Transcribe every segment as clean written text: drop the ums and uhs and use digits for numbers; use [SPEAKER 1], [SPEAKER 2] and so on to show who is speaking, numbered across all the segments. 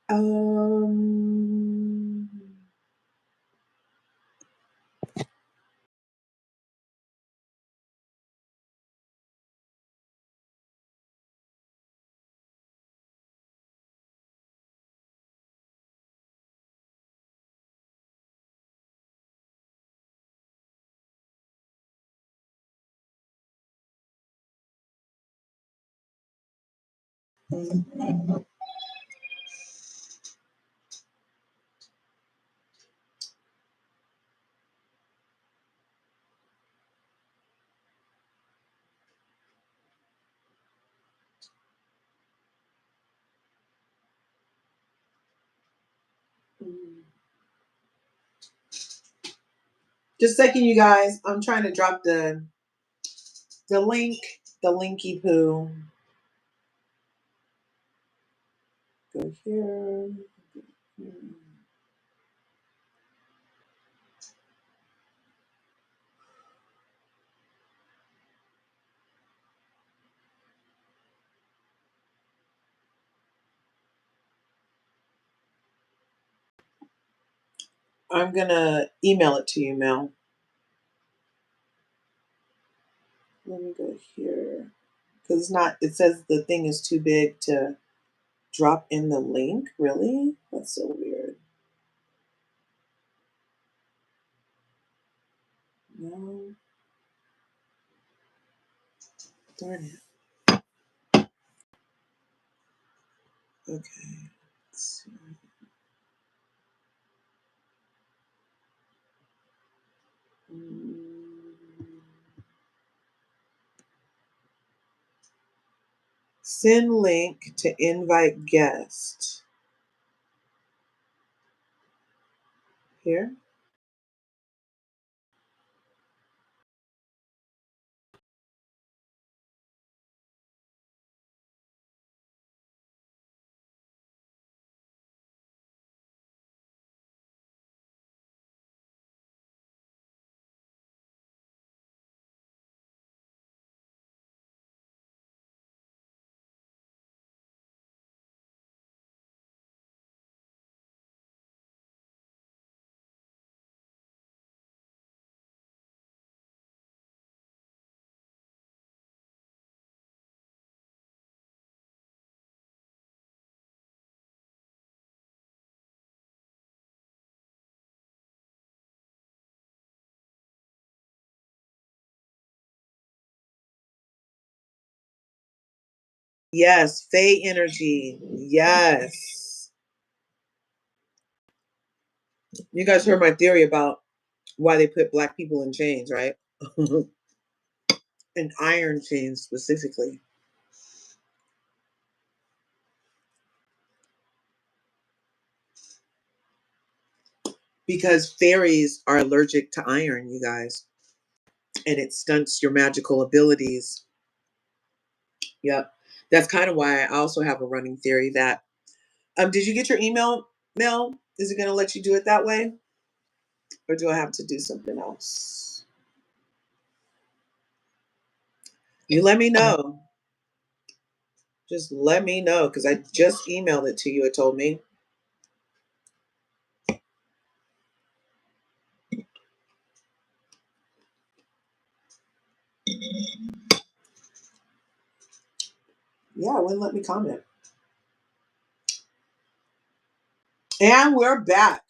[SPEAKER 1] Um, just a second, you guys. I'm trying to drop the link, the linky poo. Go here. I'm gonna email it to you, Mel. Let me go here. Because it's not, it says the thing is too big to drop in the link. Really? That's so weird. No. Darn it. Okay. Let's see. Send link to invite guest. Here. Yes, Fae energy. Yes. You guys heard my theory about why they put black people in chains, right? In iron chains specifically. Because fairies are allergic to iron, you guys. And it stunts your magical abilities. Yep. That's kind of why I also have a running theory that did you get your email, Mel? Is it gonna let you do it that way? Or do I have to do something else? You let me know. Just let me know because I just emailed it to you. It told me. Yeah, it wouldn't let me comment. And we're back.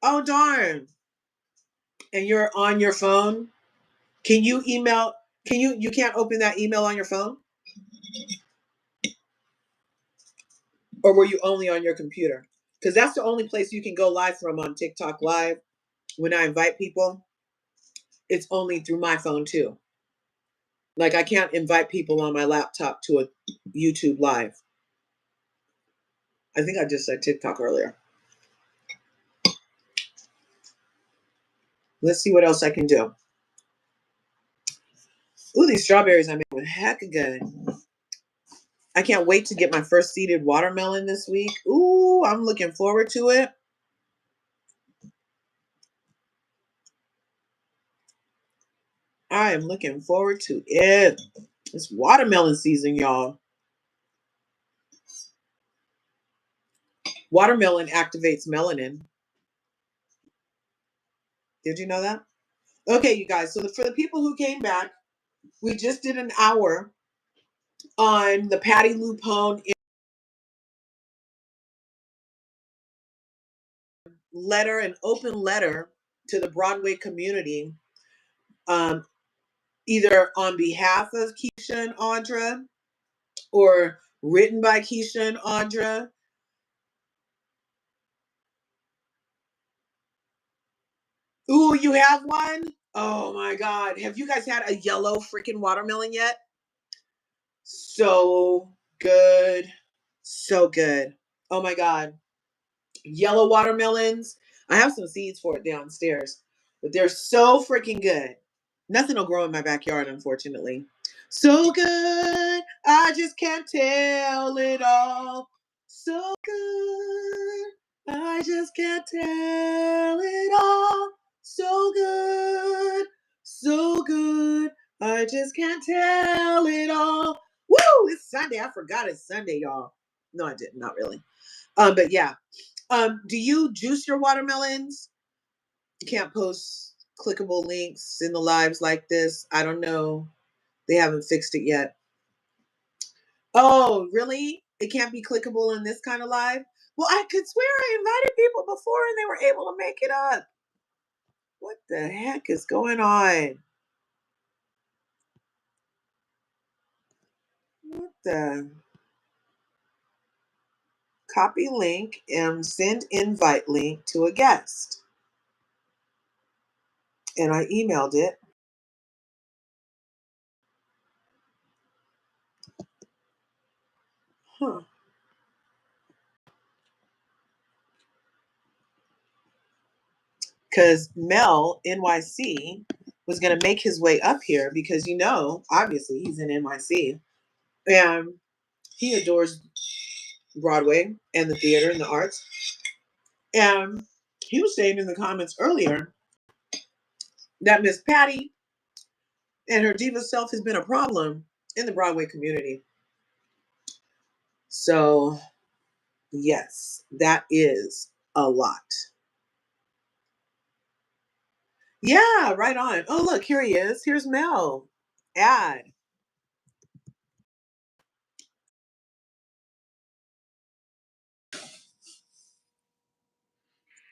[SPEAKER 1] Oh darn. And you're on your phone? Can you email? Can you can't open that email on your phone? Or were you only on your computer? Because that's the only place you can go live from on TikTok Live. When I invite people, it's only through my phone too. Like I can't invite people on my laptop to a YouTube Live. I think I just said TikTok earlier. Let's see what else I can do. Ooh, these strawberries I made were heck good. I can't wait to get my first seeded watermelon this week. Ooh, I'm looking forward to it. I am looking forward to it. It's watermelon season, y'all. Watermelon activates melanin. Did you know that? Okay, you guys. So for the people who came back, we just did an hour on the Patty LuPone letter, an open letter to the Broadway community, um, either on behalf of Keisha and Audra or written by Keisha and Audra. Ooh, you have one? Oh my God. Have you guys had a yellow freaking watermelon yet? So good. So good. Oh my God. Yellow watermelons. I have some seeds for it downstairs, but they're so freaking good. Nothing will grow in my backyard, unfortunately. So good. I just can't tell it all. So good. I just can't tell it all. So good. So good. I just can't tell it all. Woo! It's Sunday. I forgot it's Sunday, y'all. No, I didn't. Not really. But yeah. Do you juice your watermelons? You can't post clickable links in the lives like this. I don't know. They haven't fixed it yet. Oh, really? It can't be clickable in this kind of live? Well, I could swear I invited people before and they were able to make it up. What the heck is going on? What the? Copy link and send invite link to a guest. And I emailed it. Huh. Because Mel NYC was going to make his way up here because, obviously he's in NYC and he adores Broadway and the theater and the arts. And he was saying in the comments earlier that Miss Patty and her diva self has been a problem in the Broadway community. So, yes, that is a lot. Yeah, right on. Oh, look, here he is. Here's Mel. Ad.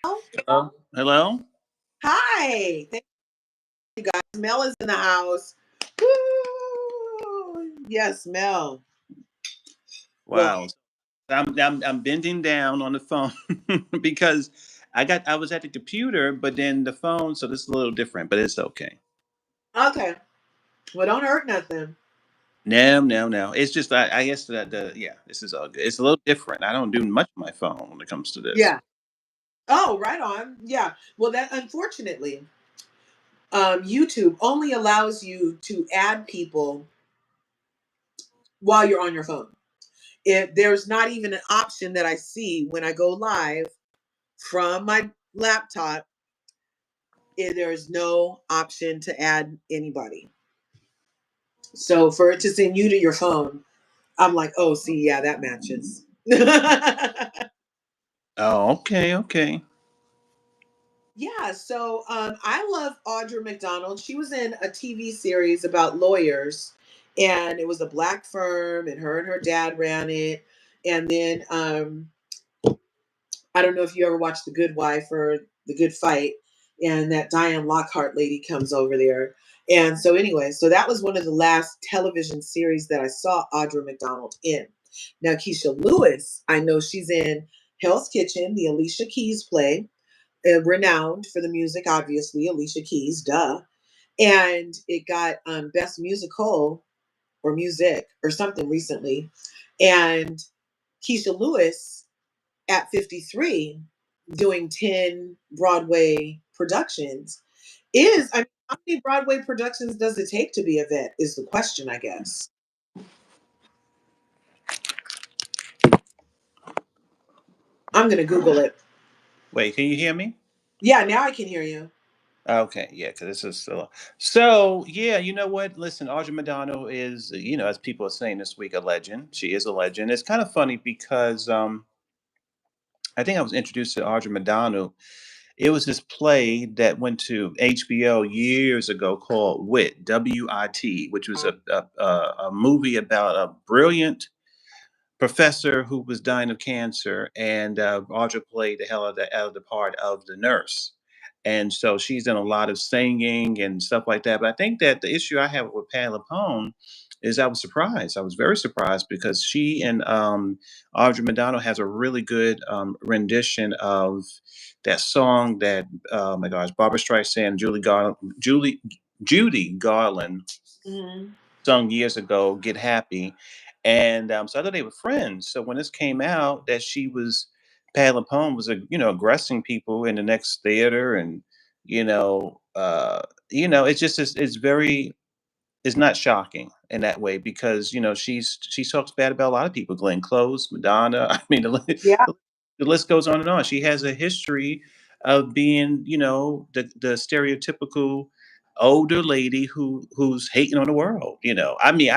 [SPEAKER 2] Hello. Hello.
[SPEAKER 1] Hi. Thank you guys. Mel is in the house. Woo! Yes, Mel. Well,
[SPEAKER 2] Wow. I'm bending down on the phone because I was at the computer, but then the phone, so this is a little different, but it's okay.
[SPEAKER 1] okay. Well, don't hurt nothing.
[SPEAKER 2] No, no, no. It's just I guess that the yeah, this is all good. It's a little different. I don't do much on my phone when it comes to this.
[SPEAKER 1] Yeah. Oh, right on. Yeah. Well, that unfortunately, YouTube only allows you to add people while you're on your phone. There's not even an option that I see when I go live from my laptop. There's no option to add anybody. So for it to send you to your phone, I'm like, oh, see, yeah, that matches.
[SPEAKER 2] Oh, okay, okay.
[SPEAKER 1] Yeah, so I love Audra McDonald. She was in a TV series about lawyers, and it was a black firm, and her dad ran it. And then I don't know if you ever watched The Good Wife or The Good Fight, and that Diane Lockhart lady comes over there. And so, anyway, so that was one of the last television series that I saw Audra McDonald in. Now, Keisha Lewis, I know she's in Hell's Kitchen, the Alicia Keys play, renowned for the music, obviously, Alicia Keys, duh. And it got Best Musical or Music or something recently. And Keisha Lewis at 53 doing 10 Broadway productions I mean, how many Broadway productions does it take to be a vet is the question, I guess. I'm going to Google it.
[SPEAKER 2] Wait, can you hear me?
[SPEAKER 1] Yeah, now I can hear you.
[SPEAKER 2] Okay, yeah, because this is still so. Yeah, you know what? Listen, Audra McDonald is, as people are saying this week, a legend. She is a legend. It's kind of funny because I think I was introduced to Audra McDonald. It was this play that went to HBO years ago called Wit, WIT, which was a movie about a brilliant professor who was dying of cancer, and Audra played the hell out of the part of the nurse. And so she's done a lot of singing and stuff like that. But I think that the issue I have with Pat LuPone is I was surprised. I was very surprised because she and Audra McDonald has a really good rendition of that song that, oh my gosh, Barbara Streisand, Judy Garland
[SPEAKER 1] Mhm.
[SPEAKER 2] sung years ago, "Get Happy," and so I thought they were friends. So when this came out that she was Pat LuPone was, aggressing people in the next theater, and you know, uh, it's just it's very is not shocking in that way because she talks bad about a lot of people, Glenn Close, Madonna. I mean,
[SPEAKER 1] Yeah,
[SPEAKER 2] the list goes on and on. She has a history of being, the stereotypical older lady who's hating on the world. I mean,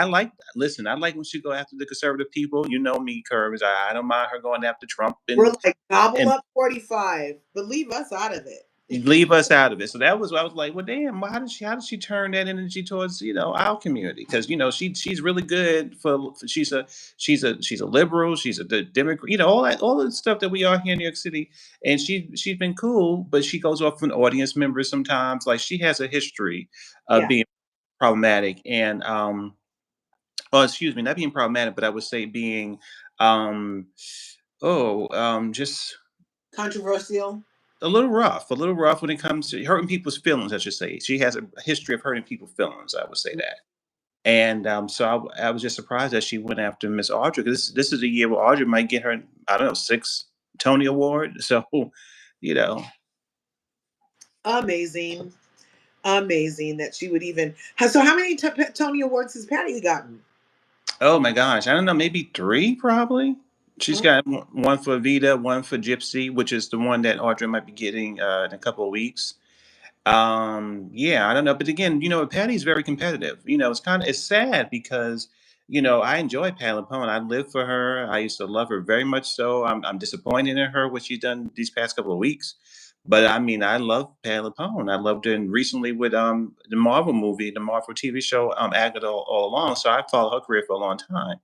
[SPEAKER 2] listen, I like when she go after the conservative people. You know me, Curves. I don't mind her going after Trump
[SPEAKER 1] we're
[SPEAKER 2] and
[SPEAKER 1] like gobble
[SPEAKER 2] and
[SPEAKER 1] up 45, but leave us out of it.
[SPEAKER 2] you leave us out of it. So that was I was like, well, damn, how did she turn that energy towards our community? Because she's really good for she's a liberal, she's a Democrat, all the stuff that we are here in New York City, and she's been cool, but she goes off an audience member sometimes. Like she has a history of
[SPEAKER 1] Yeah,
[SPEAKER 2] being problematic, and oh, excuse me, not being problematic, but I would say being um just
[SPEAKER 1] controversial.
[SPEAKER 2] a little rough when it comes to hurting people's feelings, I should say. She has a history of hurting people's feelings, I would say that. And so I was just surprised that she went after Miss Audrey because this is a year where Audrey might get her, I don't know, six Tony Award. So, you know,
[SPEAKER 1] Amazing, amazing that she would even. So, how many Tony Awards has Patty gotten?
[SPEAKER 2] oh my gosh, I don't know, maybe three probably. She's
[SPEAKER 1] Oh,
[SPEAKER 2] got one for Vita, one for Gypsy, which is the one that Audrey might be getting in a couple of weeks. Yeah, I don't know, but again, Patty's very competitive. It's sad because I enjoy Patty LuPone. I live for her. I used to love her very much. So I'm disappointed in her what she's done these past couple of weeks. But I mean, I love Patty LuPone. I loved her recently with the Marvel movie, the Marvel TV show, Agatha all along. So I followed her career for a long time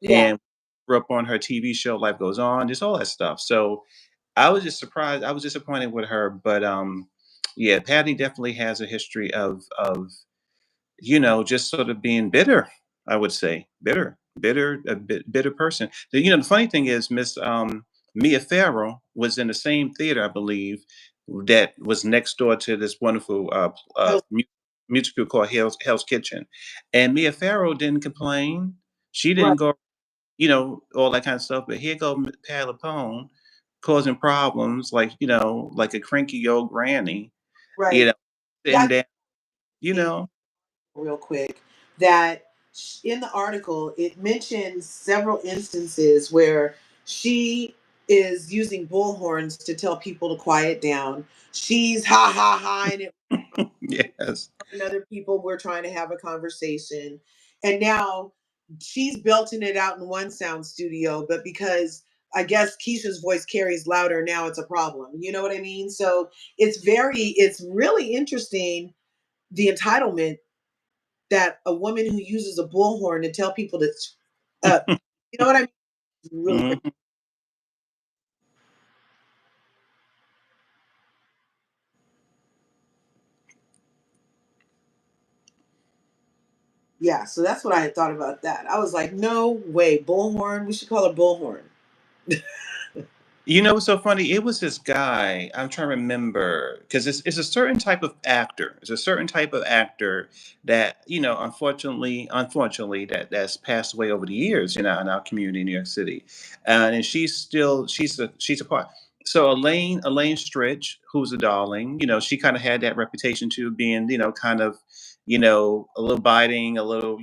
[SPEAKER 1] yeah,
[SPEAKER 2] and grew up on her TV show Life Goes On, just all that stuff. So I was just surprised. I was disappointed with her, but yeah, Patty definitely has a history of just sort of being bitter. I would say bitter, bitter person. The funny thing is, Miss Mia Farrow was in the same theater, I believe, that was next door to this wonderful
[SPEAKER 1] oh,
[SPEAKER 2] musical called Hell's Kitchen, and Mia Farrow didn't complain. She
[SPEAKER 1] right,
[SPEAKER 2] didn't go all that kind of stuff. But here go Pat LuPone causing problems, like a cranky old granny, you
[SPEAKER 1] right.
[SPEAKER 2] know,
[SPEAKER 1] Yeah,
[SPEAKER 2] sitting down, you
[SPEAKER 1] I
[SPEAKER 2] know.
[SPEAKER 1] real quick that in the article it mentions several instances where she is using bullhorns to tell people to quiet down. She's ha ha ha and it
[SPEAKER 2] Yes.
[SPEAKER 1] and other people were trying to have a conversation. And now she's belting it out in one sound studio, but because I guess Keisha's voice carries louder now, it's a problem. You know what I mean? So it's really interesting the entitlement that a woman who uses a bullhorn to tell people to, uh, you know what I mean? Really crazy.
[SPEAKER 2] Mhm.
[SPEAKER 1] Yeah, so that's what I had thought about that. I was like, no way, bullhorn. We should call her bullhorn.
[SPEAKER 2] You know what's so funny? It was this guy. I'm trying to remember because it's a certain type of actor. It's a certain type of actor that unfortunately, that's passed away over the years. In our community in New York City, and she's a part. So Elaine Stritch, who's a darling, she kind of had that reputation too, being kind of a little biting, a little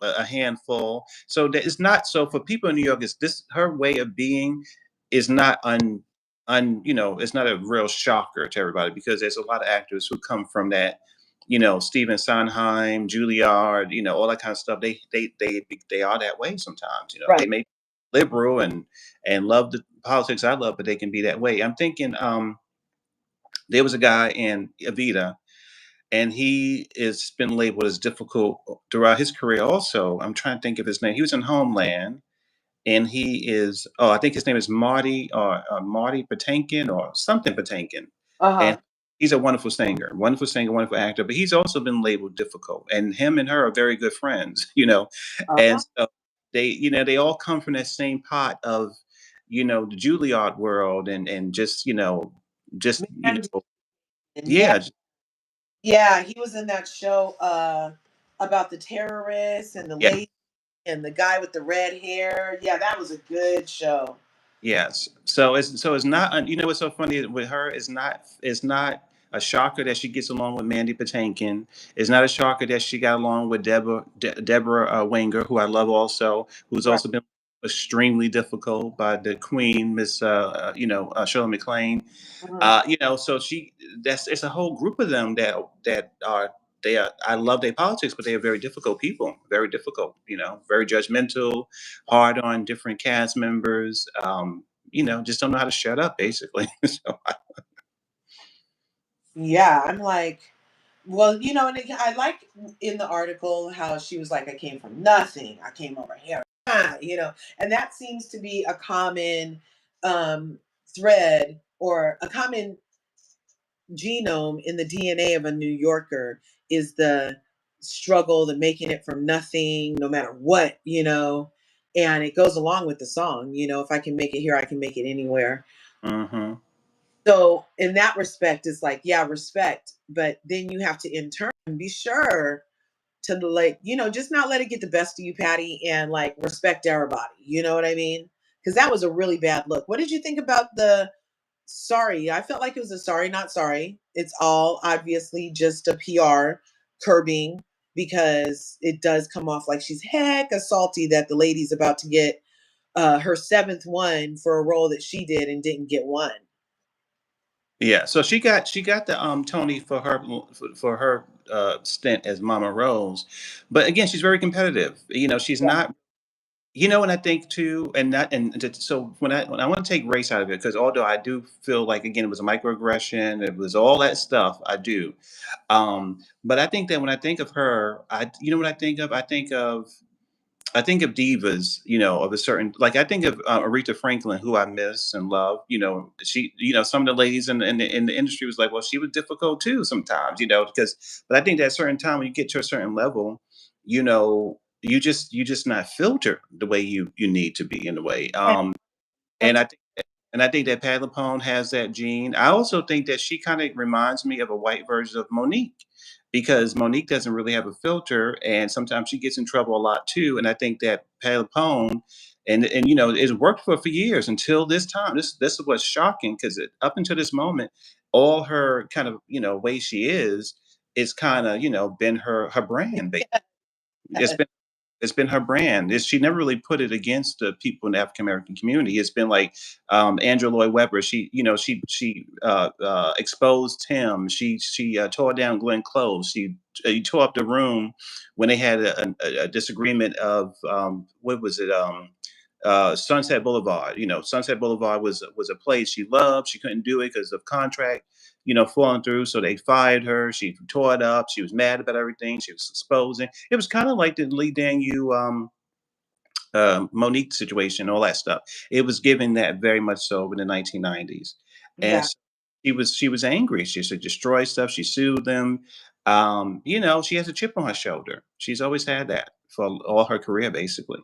[SPEAKER 2] a handful. So that it's not so for people in New York. Is this her way of being? Is not it's not a real shocker to everybody because there's a lot of actors who come from that, Stephen Sondheim, Juilliard, all that kind of stuff. They are that way sometimes. They
[SPEAKER 1] Right.
[SPEAKER 2] may. liberal and love the politics I love, but they can be that way. I'm thinking there was a guy in Evita, and he has been labeled as difficult throughout his career. Also, I'm trying to think of his name. He was in Homeland, and he is I think his name is Marty or Marty Patinkin or something Patinkin, and
[SPEAKER 1] Uh-huh.
[SPEAKER 2] he's a wonderful singer, wonderful actor. But he's also been labeled difficult, and him and her are very good friends, and
[SPEAKER 1] Uh-huh.
[SPEAKER 2] so they all come from that same pot of the Juilliard world and just
[SPEAKER 1] Mandy. Yeah.
[SPEAKER 2] yeah
[SPEAKER 1] Yeah, he was in that show about the terrorists and the
[SPEAKER 2] yeah.
[SPEAKER 1] lady and the guy with the red hair. Yeah, that was a good show.
[SPEAKER 2] Yes. So it's not what's so funny with her is not a shocker that she gets along with Mandy Patinkin. It's not a shocker that she got along with Deborah Winger, who I love also, who's
[SPEAKER 1] Right.
[SPEAKER 2] also been extremely difficult by the Queen, Miss Shirley MacLaine.
[SPEAKER 1] Mhm.
[SPEAKER 2] So it's a whole group of them that are they are I love their politics, but they are very difficult people, very difficult, very judgmental, hard on different cast members. Just don't know how to shut up, basically. So
[SPEAKER 1] Yeah, I'm like, well, and I like in the article how she was like, I came from nothing. I came over here, and that seems to be a common um, thread or a common genome in the DNA of a New Yorker is the struggle, the making it from nothing, no matter what. And it goes along with the song, if I can make it here, I can make it anywhere.
[SPEAKER 2] hmm
[SPEAKER 1] So in that respect, it's like, yeah, respect, but then you have to in turn be sure to like, just not let it get the best of you, Patty, and like respect everybody. You know what I mean? Because that was a really bad look. What did you think about the sorry? I felt like it was a sorry, not sorry. It's all obviously just a PR curbing because it does come off like she's hecka salty that the lady's about to get her seventh one for a role that she did and didn't get one.
[SPEAKER 2] Yeah. So she got the Tony for her stint as Mama Rose, but again, she's very competitive. She's not. And I think too, and not, so when I want to take race out of it, because although I do feel like again it was a microaggression, it was all that stuff, I do. But I think that when I think of her, you know what I think of? I think of divas, of a certain like I think of Aretha Franklin, who I miss and love. She, some of the ladies in the industry was like, well, she was difficult too sometimes, because. But I think that at a certain time when you get to a certain level, you just not filter the way you need to be in a way. And
[SPEAKER 1] And
[SPEAKER 2] I think that Pat LuPone has that gene. I also think that she kind of reminds me of a white version of Monique because Monique doesn't really have a filter, and sometimes she gets in trouble a lot too. And I think that Pat LuPone, and it's worked for years until this time. This is what's shocking because up until this moment, all her kind of way she is kind of been her brand. It's been it's been her brand. She never really put it against the people in the African American community. It's been like Andrew Lloyd Webber. She exposed him. She tore down Glenn Close. She tore up the room when they had a disagreement of what was it? Sunset Boulevard. Sunset Boulevard was a place she loved. She couldn't do it because of contract, falling through. So they fired her. She tore it up. She was mad about everything. She was exposing. It was kind of like the Lee Daniel Monique situation, all that stuff. It was given that very much so in the 1990s, and
[SPEAKER 1] yeah.
[SPEAKER 2] so she was angry. She should destroy stuff. She sued them. She has a chip on her shoulder. She's always had that for all her career, basically.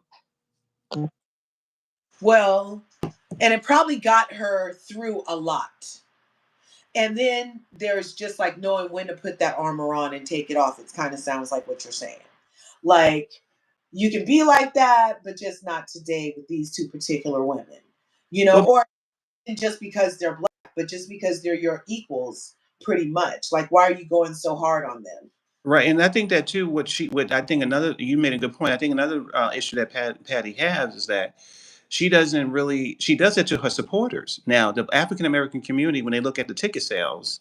[SPEAKER 1] Well, and it probably got her through a lot. And then there's just like knowing when to put that armor on and take it off. It kind of sounds like what you're saying. Like you can be like that, but just not today with these two particular women,
[SPEAKER 2] Well,
[SPEAKER 1] or just because they're black, but just because they're your equals, pretty much. Like, why are you going so hard on them?
[SPEAKER 2] right, and I think that too. What I think another you made a good point. I think another issue that Patty has is that she does it to her supporters. Now, the African American community, when they look at the ticket sales,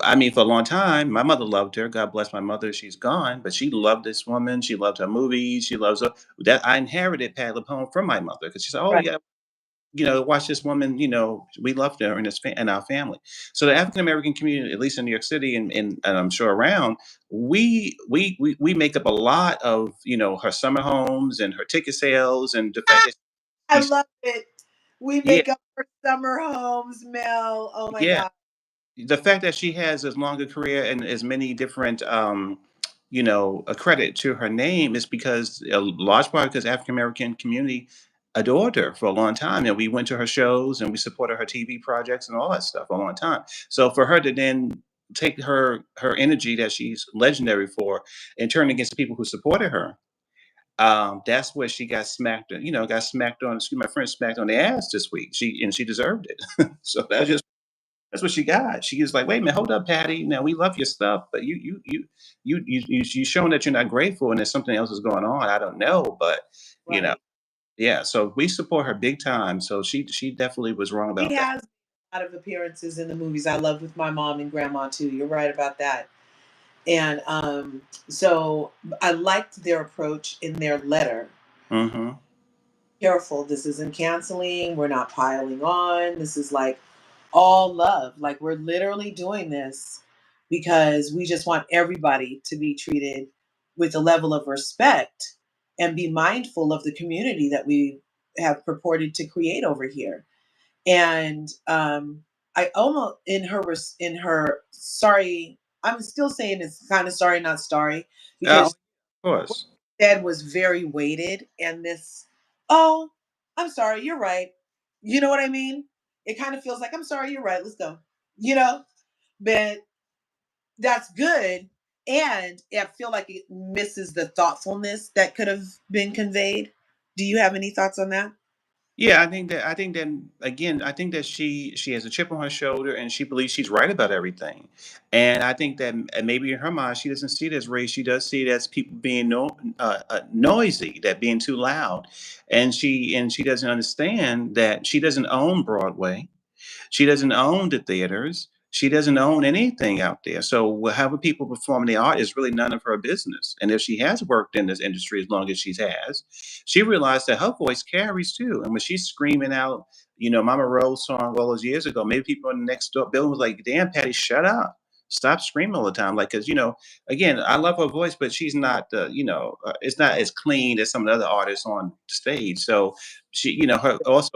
[SPEAKER 2] I mean, for a long time, my mother loved her. God bless my mother. She's gone, but she loved this woman. She loved her movies. She loves her. That I inherited Pat LuPone from my mother because she said, "Oh
[SPEAKER 1] Right.
[SPEAKER 2] yeah, watch this woman. We loved her in in our family." So the African American community, at least in New York City and I'm sure around, we make up a lot of her summer homes and her ticket sales and the fact that
[SPEAKER 1] I
[SPEAKER 2] she's
[SPEAKER 1] love it. We
[SPEAKER 2] yeah
[SPEAKER 1] make up for summer homes, Mel. Oh my
[SPEAKER 2] yeah
[SPEAKER 1] God.
[SPEAKER 2] the fact that she has as long a career and as many different a credit to her name is because a large part because African American community adored her for a long time, and we went to her shows and we supported her TV projects and all that stuff for a long time. So for her to then take her energy that she's legendary for and turn against the people who supported her, that's where she got smacked. Got smacked on. My friend smacked on the ass this week. She deserved it. So that's what she got. She was like, "Wait a minute, hold up, Patty. Now we love your stuff, but you showing that you're not grateful, and there's something else is going on. I don't know, but you know,
[SPEAKER 1] Right.
[SPEAKER 2] yeah. So we support her big time. So she definitely was wrong
[SPEAKER 1] She
[SPEAKER 2] about that.
[SPEAKER 1] has a lot of appearances in the movies I love with my mom and grandma too. You're right about that. And so I liked their approach in their letter.
[SPEAKER 2] Hmm.
[SPEAKER 1] Careful, this isn't canceling. We're not piling on. This is like all love. Like we're literally doing this because we just want everybody to be treated with a level of respect and be mindful of the community that we have purported to create over here. And I almost in her sorry, I'm still saying it's kind of sorry, not sorry,
[SPEAKER 2] Of
[SPEAKER 1] because what
[SPEAKER 2] course.
[SPEAKER 1] she said was very weighted. And this, oh, I'm sorry, you're right. You know what I mean? It kind of feels like, I'm sorry, you're right. Let's go. You know, but that's good. And I feel like it misses the thoughtfulness that could have been conveyed. Do you have any thoughts on that?
[SPEAKER 2] Yeah, I think that again, I think that she has a chip on her shoulder and she believes she's right about everything. And I think that maybe in her mind she doesn't see it as race, she does see it as people being noisy, that being too loud. And she doesn't understand that she doesn't own Broadway. She doesn't own the theaters. She doesn't own anything out there. So however people perform the art is really none of her business. And if she has worked in this industry as long as she has, she realized that her voice carries too. And when she's screaming out, Mama Rose song all those years ago, maybe people in the next door building was like, damn, Patty, shut up. Stop screaming all the time. Like, cause again, I love her voice, but she's not, it's not as clean as some of the other artists on stage. So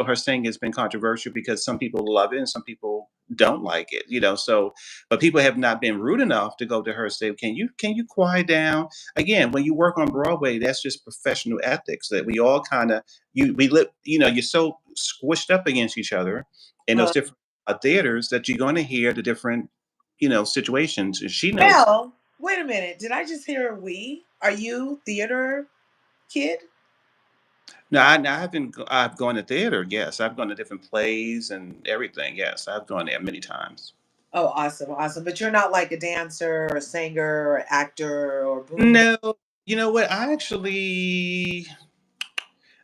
[SPEAKER 2] her singing has been controversial because some people love it and some people don't like it. So but people have not been rude enough to go to her and say, can you quiet down? Again, when you work on Broadway, that's just professional ethics that we all kind of we live. You're so squished up against each other in those
[SPEAKER 1] Uh,
[SPEAKER 2] different theaters that you're going to hear the different situations. And she knows.
[SPEAKER 1] Mel, wait a minute. Did I just hear a we? Are you theater kid?
[SPEAKER 2] No, I haven't. I've gone to theater. Yes, I've gone to different plays and everything. Yes, I've gone there many times.
[SPEAKER 1] Oh, awesome, awesome. But you're not like a dancer or a singer or actor or boom.
[SPEAKER 2] No, you know what?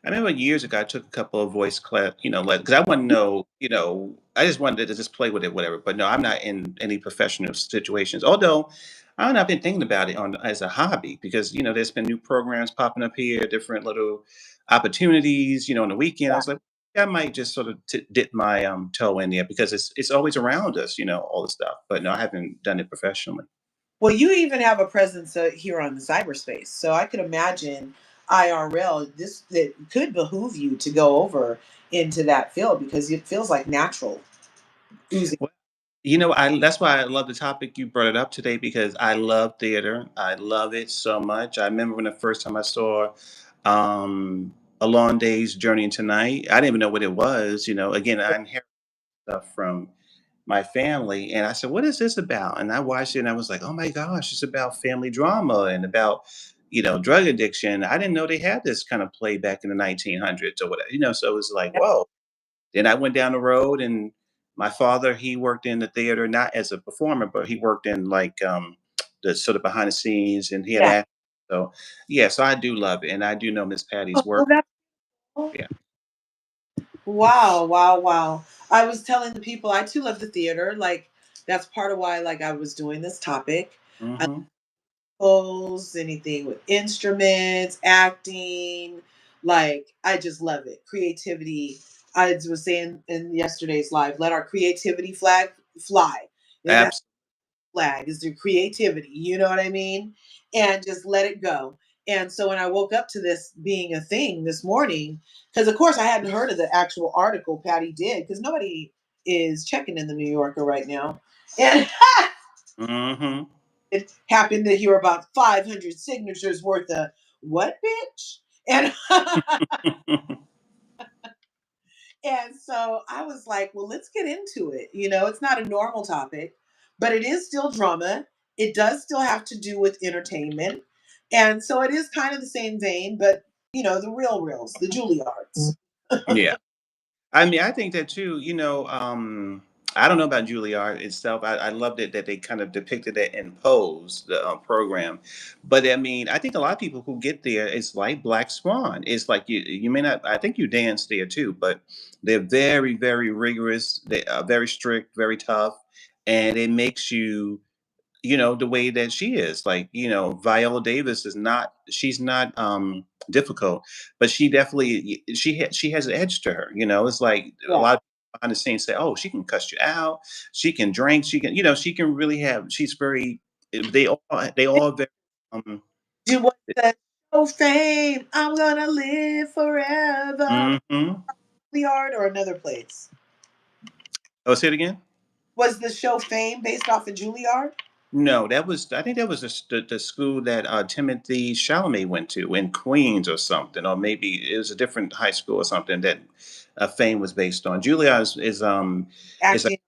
[SPEAKER 2] I remember years ago I took a couple of voice class, like because I want to know, I just wanted to just play with it, whatever. But no, I'm not in any professional situations. Although I've been thinking about it on as a hobby because there's been new programs popping up here, different little opportunities. On the weekend, I was like, I might just sort of dip my toe in there because it's always around us, all the stuff. But no, I haven't done it professionally.
[SPEAKER 1] Well, you even have a presence here on the cyberspace, so I could imagine IRL. This that could behoove you to go over into that field because it feels like natural oozing.
[SPEAKER 2] That's why I love the topic you brought it up today because I love theater. I love it so much. I remember when the first time I saw A Long Day's Journey into Night. I didn't even know what it was. Again, I inherited stuff from my family, and I said, "What is this about?" And I watched it, and I was like, "Oh my gosh, it's about family drama and about." Drug addiction. I didn't know they had this kind of play back in the 1900s or whatever. So it was like, whoa. Then I went down the road and my father, he worked in the theater, not as a performer, but he worked in like the sort of behind the scenes and he had
[SPEAKER 1] Yeah.
[SPEAKER 2] act. So yeah, so I do love it. And I do know Miss Patty's
[SPEAKER 1] Oh,
[SPEAKER 2] work.
[SPEAKER 1] that's
[SPEAKER 2] Yeah.
[SPEAKER 1] wow, wow, wow. I was telling the people I too love the theater. Like That's part of why, like, I was doing this topic.
[SPEAKER 2] Mm-hmm.
[SPEAKER 1] Pose, anything with instruments, acting. Like, I just love it. Creativity. I was saying in yesterday's live, let our creativity flag fly. That
[SPEAKER 2] Absolutely.
[SPEAKER 1] flag is your creativity. You know what I mean? And just let it go. And so when I woke up to this being a thing this morning, because of course I hadn't heard of the actual article Patty did, because nobody is checking in the New Yorker right now. And
[SPEAKER 2] Mm-hmm.
[SPEAKER 1] it happened to hear about 500 signatures worth of what, bitch? And and so I was like, well, let's get into it. You know, it's not a normal topic, but it is still drama. It does still have to do with entertainment. And so it is kind of the same vein, but the real reals, the Juilliards.
[SPEAKER 2] Yeah. I mean, I think that too, I don't know about Juilliard itself. I loved it that they kind of depicted it in Pose, the program. But I mean, I think a lot of people who get there, it's like Black Swan. It's like you may not, I think you dance there too, but they're very, very rigorous. They are very strict, very tough. And it makes you the way that she is. Like, Viola Davis is not she's not difficult, but she definitely she has an edge to her. It's like a
[SPEAKER 1] Yeah.
[SPEAKER 2] lot of people behind the scenes say, "Oh, she can cuss you out. She can drink. She can, she can really have she's very they all very um
[SPEAKER 1] Do what the show fame. I'm gonna live forever.
[SPEAKER 2] mhm.
[SPEAKER 1] Juilliard or another place?
[SPEAKER 2] Oh, say it again?
[SPEAKER 1] Was the show Fame based off of Juilliard?
[SPEAKER 2] No, I think that was the school that Timothy Chalamet went to in Queens or something, or maybe it was a different high school or something that Fame was based on. Juilliard is a
[SPEAKER 1] Acting.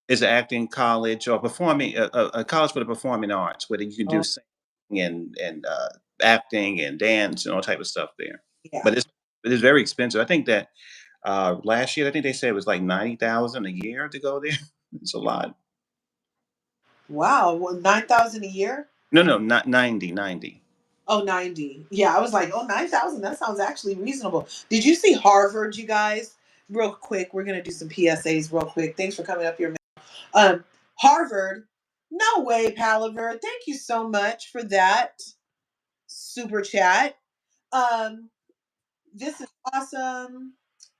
[SPEAKER 2] is an acting college or performing a college for the performing arts where you can do
[SPEAKER 1] Oh,
[SPEAKER 2] singing and acting and dance and all type of stuff there.
[SPEAKER 1] yeah.
[SPEAKER 2] But it is very expensive. I think that last year I think they said it was like 90,000 a year to go there. It's a lot.
[SPEAKER 1] Wow. Well, 9,000 a year?
[SPEAKER 2] No, no, not 90.
[SPEAKER 1] Oh, 90. Yeah, I was like, oh, 9,000. That sounds actually reasonable. Did you see Harvard, you guys? Real quick, we're gonna do some PSAs real quick. Thanks for coming up here. Harvard, no way, Palaver. Thank you so much for that super chat. Um, this is awesome.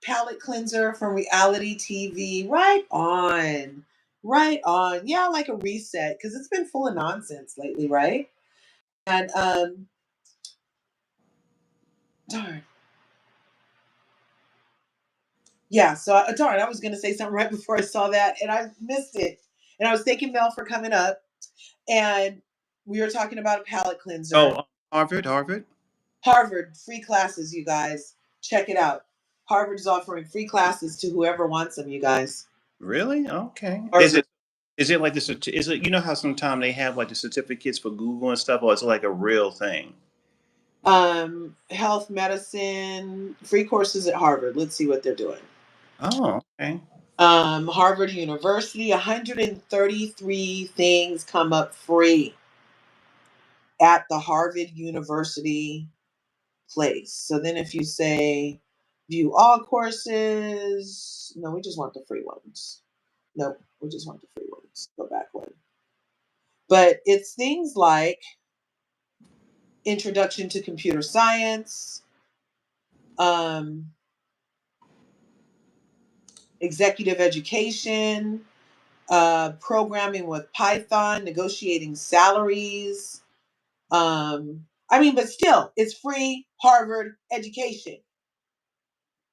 [SPEAKER 1] Palette cleanser from reality TV. Right on. Right on. Yeah, like a reset, because it's been full of nonsense lately, right? And darn. Yeah, so darn, I was gonna say something right before I saw that and I missed it. And I was thanking Mel for coming up and we were talking about a palette cleanser.
[SPEAKER 2] Oh, Harvard?
[SPEAKER 1] Harvard, free classes, you guys. Check it out. Harvard is offering free classes to whoever wants them, you guys.
[SPEAKER 2] Really? Okay.
[SPEAKER 1] Harvard.
[SPEAKER 2] Is it like this? Is it how sometimes they have like the certificates for Google and stuff, or is it like a real thing?
[SPEAKER 1] Health medicine, free courses at Harvard. Let's see what they're doing.
[SPEAKER 2] Oh, okay.
[SPEAKER 1] Harvard University, 133 things come up free at the Harvard University place. So then if you say view all courses, no, we just want the free ones. Nope, we just want the free ones. Go back one. But it's things like introduction to computer science, um, executive education, programming with Python, negotiating salaries. But still, it's free Harvard education.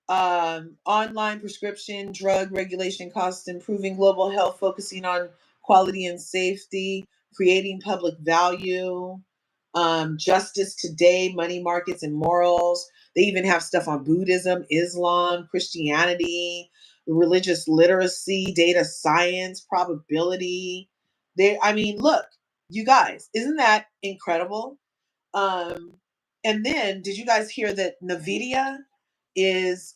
[SPEAKER 1] Online prescription drug regulation costs, improving global health, focusing on quality and safety, creating public value, justice today, money markets and morals. They even have stuff on Buddhism, Islam, Christianity, religious literacy, data science, probability. Look, you guys, isn't that incredible? Um, and then, did you guys hear that NVIDIA is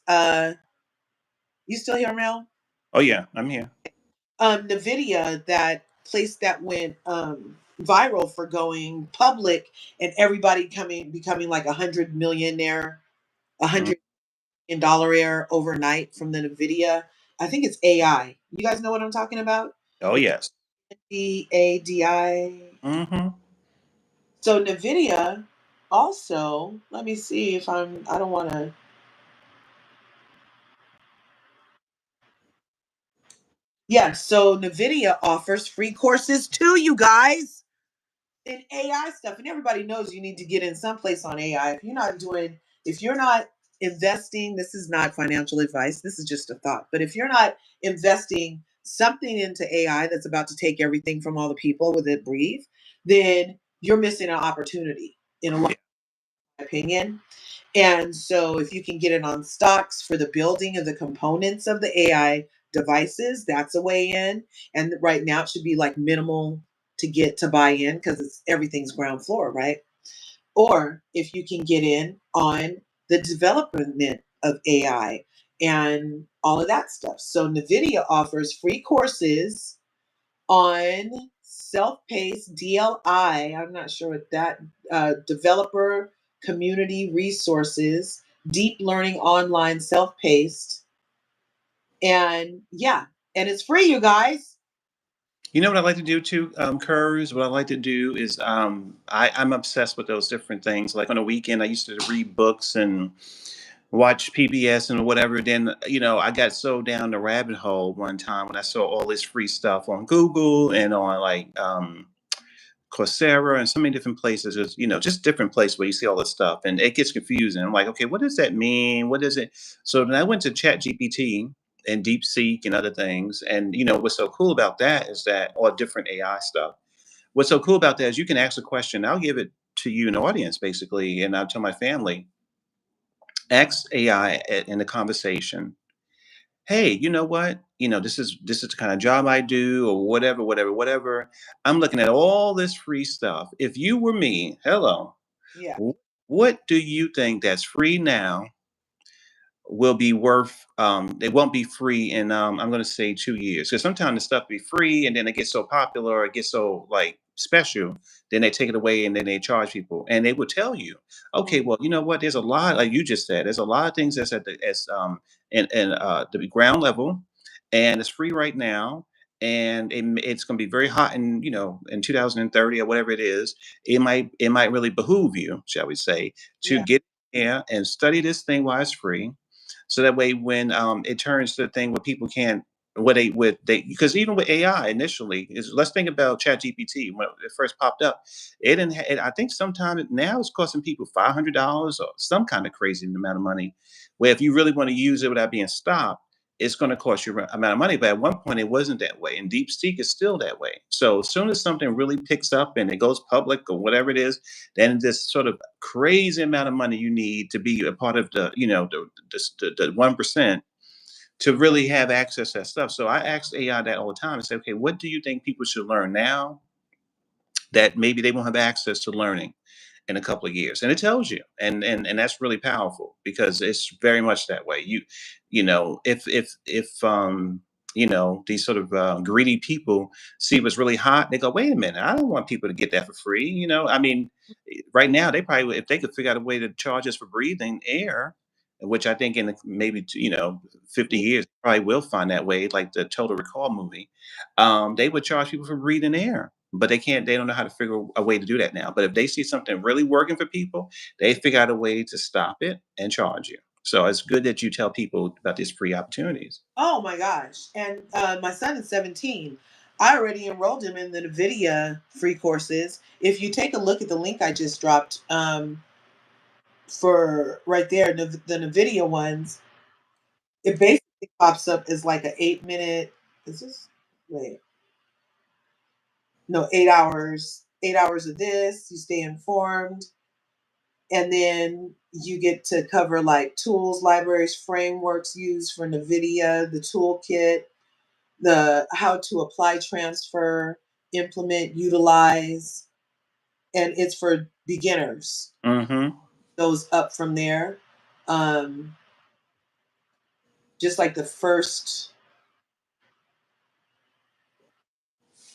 [SPEAKER 1] you still here, Mel?
[SPEAKER 2] Oh yeah, I'm here.
[SPEAKER 1] NVIDIA, that place that went viral for going public and everybody becoming like 100 millionaire, a
[SPEAKER 2] Mm.
[SPEAKER 1] $100 million overnight from the NVIDIA. I think it's AI. You guys know what I'm talking about?
[SPEAKER 2] Oh yes.
[SPEAKER 1] CADI.
[SPEAKER 2] Mm-hmm.
[SPEAKER 1] So NVIDIA also, let me see if I don't want to. Yeah, so NVIDIA offers free courses too, you guys, in AI stuff. And everybody knows you need to get in someplace on AI. If you're not investing, this is not financial advice, this is just a thought. But if you're not investing something into AI that's about to take everything from all the people with it breathe, then you're missing an opportunity, in a lot of my opinion. And so if you can get it on stocks for the building of the components of the AI devices, that's a way in. And right now it should be like minimal to get to buy in because it's everything's ground floor, right? Or if you can get in on the development of AI and all of that stuff. So NVIDIA offers free courses on self-paced DLI. I'm not sure what that developer community resources, deep learning online self-paced, and yeah, and it's free, you guys.
[SPEAKER 2] You know what I like to do too, Curves? What I like to do is I'm obsessed with those different things. Like on a weekend, I used to read books and watch PBS and whatever. Then, I got so down the rabbit hole one time when I saw all this free stuff on Google and on like Coursera and so many different places. There's, just different places where you see all this stuff and it gets confusing. I'm like, okay, what does that mean? What is it? So then I went to Chat GPT and DeepSeek and other things. And what's so cool about that is that all different AI stuff. What's so cool about that is you can ask a question. I'll give it to you in the audience basically, and I'll tell my family, ask AI in the conversation, hey, you know what? This is the kind of job I do, or whatever, whatever, whatever. I'm looking at all this free stuff. If you were me, hello,
[SPEAKER 1] Yeah.
[SPEAKER 2] wh- what do you think that's free now will be worth? It won't be free in I'm going to say 2 years, because sometimes the stuff be free and then it gets so popular, or it gets so like special, then they take it away and then they charge people, and they will tell you, okay,
[SPEAKER 1] Mm.
[SPEAKER 2] well, you know what, there's a lot, like you just said, there's a lot of things that's at the as in the ground level, and it's free right now, and it's going to be very hot in 2030 or whatever it is. It might really behoove you, shall we say, to
[SPEAKER 1] Yeah.
[SPEAKER 2] get here and study this thing while it's free, so that way when it turns to a thing where people can't, what they because even with AI initially, is let's think about Chat GPT when it first popped up. I think sometime now it's costing people $500 or some kind of crazy amount of money, where if you really want to use it without being stopped, it's going to cost you a amount of money. But at one point it wasn't that way, and DeepSeek is still that way. So as soon as something really picks up and it goes public or whatever it is, then this sort of crazy amount of money you need to be a part of the 1% to really have access to that stuff. So I ask AI that all the time and say, okay, what do you think people should learn now that maybe they won't have access to learning in a couple of years? And it tells you, and that's really powerful, because it's very much that way. If these sort of greedy people see what's really hot, they go, wait a minute, I don't want people to get that for free. I mean, right now they probably if they could figure out a way to charge us for breathing air, which I think in maybe 50
[SPEAKER 1] Yeah.
[SPEAKER 2] years probably will find that way, like the Total Recall movie. They would charge people for breathing air, but they don't know how to figure a way to do that now. But if they see something really working for people, they figure out a way to stop it and charge you. So it's good that you tell people about these free opportunities.
[SPEAKER 1] Oh my gosh. And my son is 17. I already enrolled him in the NVIDIA free courses. If you take a look at the link I just dropped, for right there, the NVIDIA ones, it basically pops up as like an 8 minute, is this, wait, no, 8 hours, 8 hours of this, you stay informed. And then you get to cover like tools, libraries, frameworks used for NVIDIA, the toolkit, the how to apply, transfer, implement, utilize, and it's for beginners.
[SPEAKER 2] Hmm.
[SPEAKER 1] Goes up from there. Um, just like the first,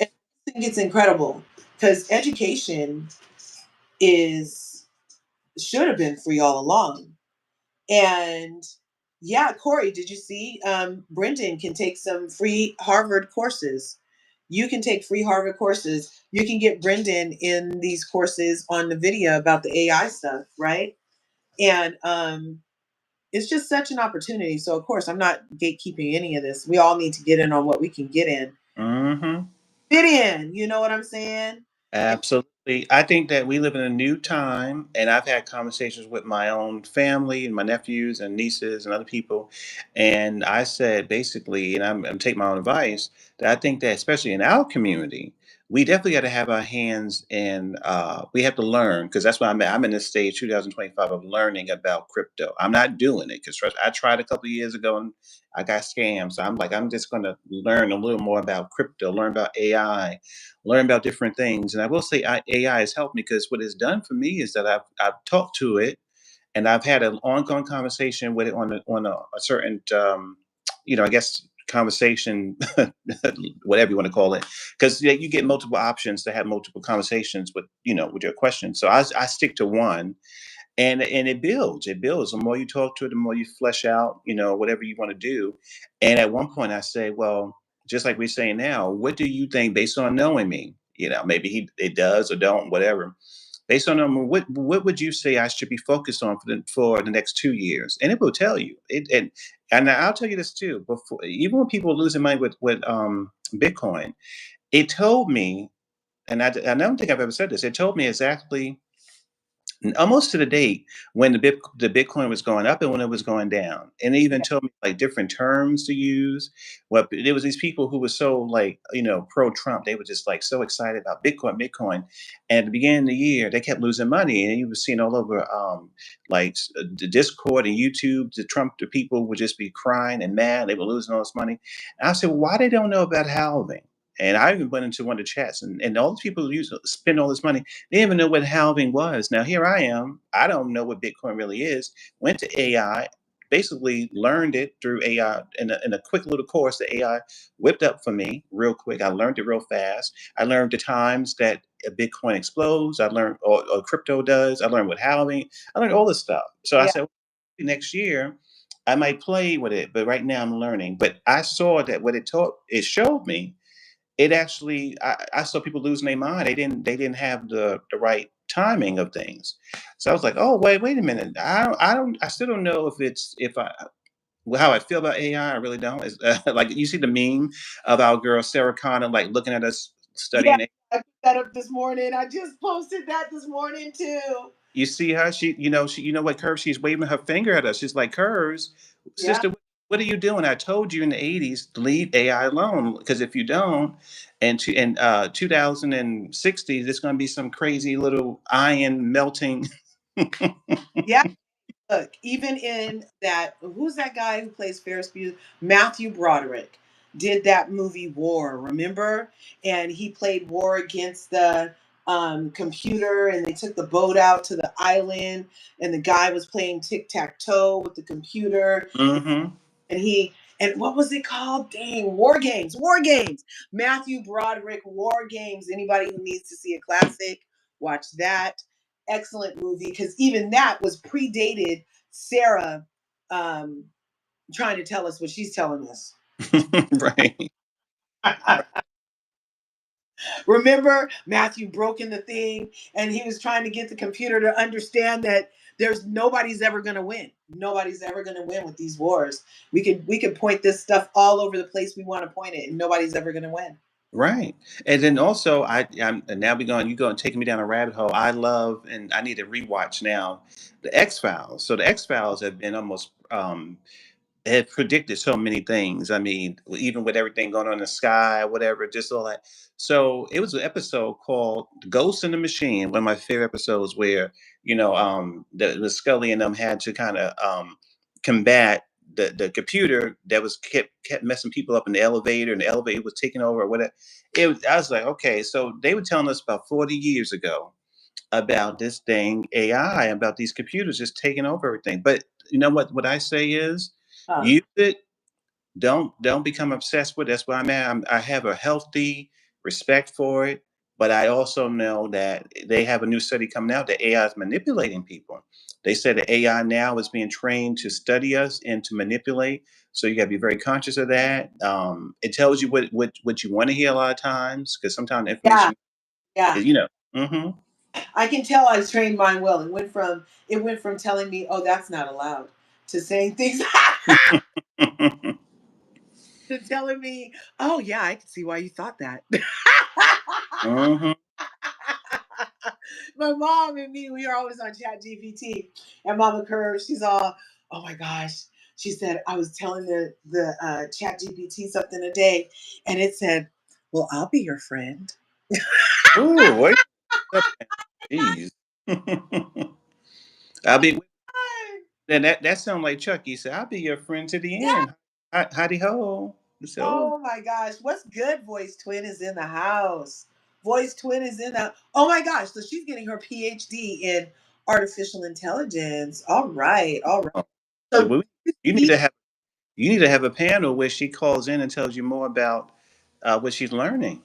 [SPEAKER 1] I think it's incredible because education is should have been free all along. And yeah, Corey, did you see? Brendan can take some free Harvard courses. You can take free Harvard courses. You can get Brendan in these courses on the video about the AI stuff, right? And it's just such an opportunity. So of course, I'm not gatekeeping any of this. We all need to get in on what we can get in.
[SPEAKER 2] Mm-hmm.
[SPEAKER 1] Fit in, you know what I'm saying?
[SPEAKER 2] Absolutely. I think that we live in a new time, and I've had conversations with my own family and my nephews and nieces and other people. And I said basically, and I'm taking my own advice, that I think that especially in our community, we definitely got to have our hands in, we have to learn because that's why I'm in this stage 2025 of learning about crypto. I'm not doing it because I tried a couple of years ago and I got scammed. So I'm like, I'm just going to learn a little more about crypto, learn about AI, learn about different things. And I will say AI has helped me because what it's done for me is that I've talked to it and I've had an ongoing conversation with it on a certain I guess conversation, whatever you want to call it, because you get multiple options to have multiple conversations with with your questions. So I stick to one, and it builds the more you talk to it, the more you flesh out whatever you want to do. And at one point I say, well, just like we're saying now, what do you think based on knowing me? Maybe it does or don't, whatever. Based on what would you say I should be focused on for the next 2 years? And it will tell you it. And I'll tell you this too, before, even when people are losing money with Bitcoin, it told me, and I don't think I've ever said this, it told me exactly almost to the date when the Bitcoin was going up and when it was going down, and it even
[SPEAKER 1] Yeah.
[SPEAKER 2] told me like different terms to use. Well, there was these people who were so like pro Trump, they were just like so excited about Bitcoin. And at the beginning of the year, they kept losing money, and you were seeing all over the Discord and YouTube, the people would just be crying and mad they were losing all this money. And I said, well, why they don't know about halving? And I even went into one of the chats, and all these people who spend all this money, they didn't even know what halving was. Now here I am. I don't know what Bitcoin really is. Went to AI, basically learned it through AI in a quick little course that AI whipped up for me real quick. I learned it real fast. I learned the times that a Bitcoin explodes. I learned or crypto does. I learned what halving. I learned all this stuff. So I
[SPEAKER 1] Yeah.
[SPEAKER 2] said, well, next year I might play with it, but right now I'm learning. But I saw that what it showed me, it actually, I saw people losing their mind. They didn't have the right timing of things. So I was like, oh wait a minute. I still don't know if I well, how I feel about AI. I really don't. It's, like you see the meme of our girl Sarah Connor like looking at us
[SPEAKER 1] Yeah.
[SPEAKER 2] studying it.
[SPEAKER 1] I put that up this morning. I just posted that this morning too.
[SPEAKER 2] You see her, she what, Curves, she's waving her finger at us. She's like, Curves,
[SPEAKER 1] Yeah.
[SPEAKER 2] sister, what are you doing? I told you in the 80s to leave AI alone. Because if you don't, in 2060, there's gonna be some crazy little iron melting.
[SPEAKER 1] Yeah. Look, even in that, who's that guy who plays Ferris Bueller? Matthew Broderick did that movie War, remember? And he played war against the computer, and they took the boat out to the island, and the guy was playing tic tac toe with the computer,
[SPEAKER 2] Hmm.
[SPEAKER 1] and and what was it called? Dang, War Games, War Games. Matthew Broderick, War Games. Anybody who needs to see a classic, watch that. Excellent movie, because even that was predated Sarah um, trying to tell us what she's telling us.
[SPEAKER 2] Right.
[SPEAKER 1] Remember, Matthew broke in the thing, and he was trying to get the computer to understand that there's nobody's ever going to win. Nobody's ever going to win with these wars. We could point this stuff all over the place we want to point it, and nobody's ever going to win.
[SPEAKER 2] Right. And then also and now you going taking me down a rabbit hole. I love, and I need to rewatch now, the X Files. So the X Files have been almost had predicted so many things. I mean, even with everything going on in the sky, whatever, just all that. So it was an episode called "The Ghost in the Machine," one of my favorite episodes, where the Scully and them had to kind of combat the computer that was kept messing people up in the elevator, and the elevator was taking over or whatever. I was like, okay, so they were telling us about 40 years ago about this thing AI, about these computers just taking over everything. But you know what I say is
[SPEAKER 1] Huh.
[SPEAKER 2] use it. Don't become obsessed with it. That's why I have a healthy respect for it. But I also know that they have a new study coming out that AI is manipulating people. They said that AI now is being trained to study us and to manipulate. So you got to be very conscious of that. It tells you what you want to hear a lot of times, because sometimes the
[SPEAKER 1] Yeah,
[SPEAKER 2] information
[SPEAKER 1] yeah.
[SPEAKER 2] is, you know. Hmm.
[SPEAKER 1] I can tell I trained mine well. It went from telling me, "Oh, that's not allowed," to saying things to telling me, "Oh, yeah, I can see why you thought that."
[SPEAKER 2] Hmm.
[SPEAKER 1] My mom and me, we are always on Chat GPT, and Mama Curve, she's all, "Oh my gosh." She said, "I was telling the Chat GPT something today, and it said, 'Well, I'll be your friend.'"
[SPEAKER 2] Ooh, wait up, jeez. I'll be. Then that sounds like Chuck. He said, "I'll be your friend to the
[SPEAKER 1] Yeah.
[SPEAKER 2] end." Howdy ho. He said, "Oh,
[SPEAKER 1] Oh my gosh. What's good? Voice Twin is in the house. Voice Twin is in the. Oh my gosh. So she's getting her PhD in artificial intelligence. All right. All right.
[SPEAKER 2] oh."
[SPEAKER 1] So
[SPEAKER 2] We- you need to have a panel where she calls in and tells you more about what she's learning.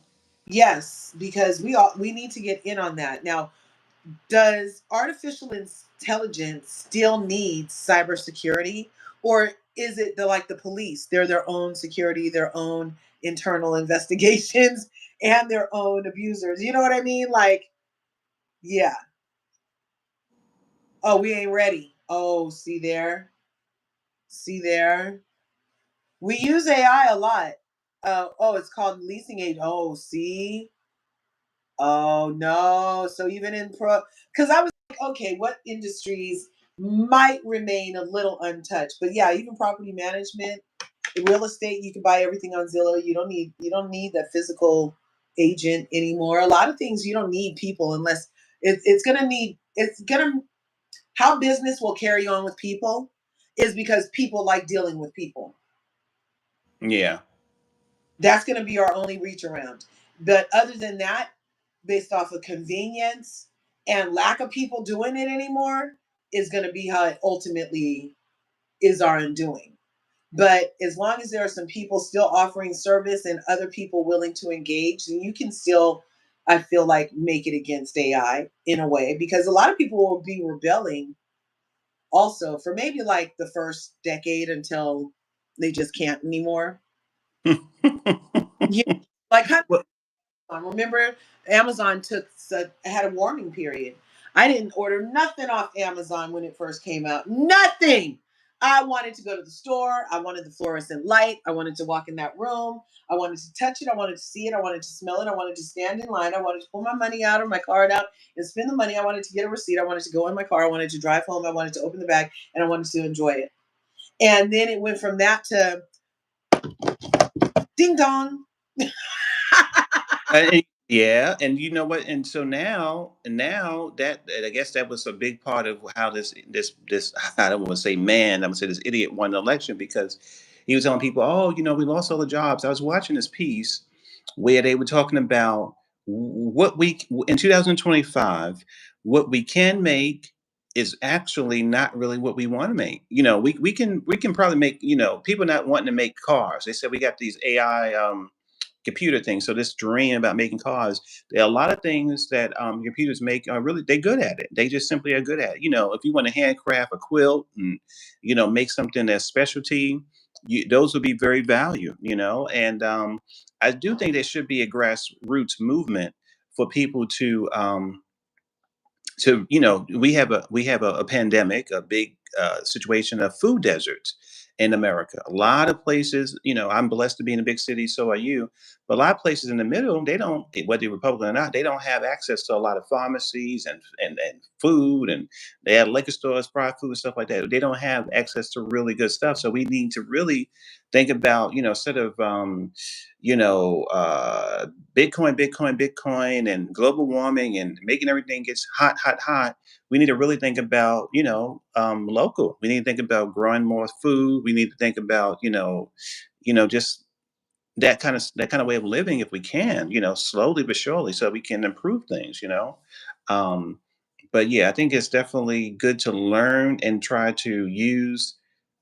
[SPEAKER 1] yes, because we need to get in on that. Now, does artificial intelligence still need cybersecurity, or is it like the police? They're their own security, their own internal investigations, and their own abusers. You know what I mean? Like, yeah. Oh, we ain't ready. Oh, see there, see there. We use AI a lot. Oh, it's called leasing aid. Oh, see. Oh no. So even in because I was like, okay, what industries might remain a little untouched? But yeah, even property management, real estate, you can buy everything on Zillow. You don't need that physical agent anymore. A lot of things you don't need people unless it's gonna how business will carry on with people is because people like dealing with people.
[SPEAKER 2] Yeah.
[SPEAKER 1] That's going to be our only reach around. But other than that, based off of convenience and lack of people doing it anymore, is going to be how it ultimately is our undoing. But as long as there are some people still offering service and other people willing to engage, then you can still, I feel like, make it against AI in a way, because a lot of people will be rebelling also for maybe like the first decade until they just can't anymore. Yeah, like
[SPEAKER 2] Well,
[SPEAKER 1] remember, Amazon had a warming period. I didn't order nothing off Amazon when it first came out. Nothing. I wanted to go to the store. I wanted the fluorescent light. I wanted to walk in that room. I wanted to touch it. I wanted to see it. I wanted to smell it. I wanted to stand in line. I wanted to pull my money out or my card out and spend the money. I wanted to get a receipt. I wanted to go in my car. I wanted to drive home. I wanted to open the bag and I wanted to enjoy it. And then it went from that to ding dong.
[SPEAKER 2] yeah, and you know what? And so now that I guess that was a big part of how this I don't want to say man, I'm gonna say this idiot won the election, because he was telling people, "Oh, we lost all the jobs." I was watching this piece where they were talking about what we in 2025, what we can make is actually not really what we want to make. We can probably make, people not wanting to make cars. They said we got these AI computer things. So this dream about making cars, there are a lot of things that computers make are really they're good at it. They just simply are good at it. If you want to handcraft a quilt and make something that's specialty, those would be very valued. And I do think there should be a grassroots movement for people to we have a pandemic, a big situation of food deserts in America. A lot of places, I'm blessed to be in a big city, so are you. But a lot of places in the middle, they don't, whether you're Republican or not, they don't have access to a lot of pharmacies and food, and they have liquor stores, fried food, stuff like that. They don't have access to really good stuff. So we need to really think about, instead of Bitcoin, Bitcoin, Bitcoin, and global warming and making everything gets hot, hot, hot. We need to really think about, local. We need to think about growing more food. We need to think about, just that kind of way of living if we can, slowly but surely, so we can improve things. Um, but yeah, I think it's definitely good to learn and try to use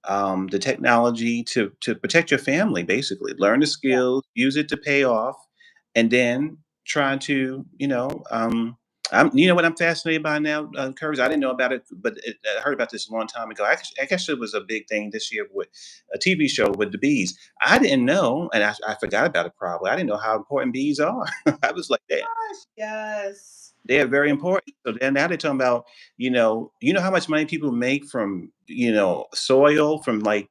[SPEAKER 2] the technology to protect your family. Basically, learn the skills, use it to pay off, and then try to, You know what I'm fascinated by now, Curves? I didn't know about it, but I heard about this a long time ago. I guess it was a big thing this year with a TV show with the bees. I didn't know, and I forgot about it probably. I didn't know how important bees are. I was like,
[SPEAKER 1] Gosh, yes.
[SPEAKER 2] they're very important. So then now they're talking about, you know how much money people make from, soil from like,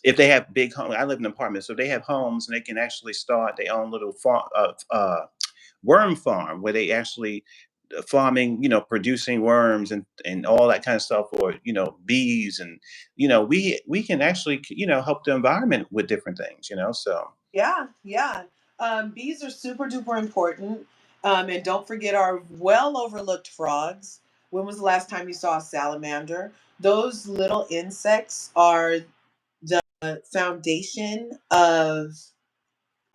[SPEAKER 2] if they have big homes. I live in an apartment, so they have homes and they can actually start their own little farm, worm farm where they actually farming, producing worms and all that kind of stuff, or bees, and we can actually help the environment with different things. So
[SPEAKER 1] Yeah, yeah. Bees are super duper important. And don't forget our well overlooked frogs. When was the last time you saw a salamander? Those little insects are the foundation of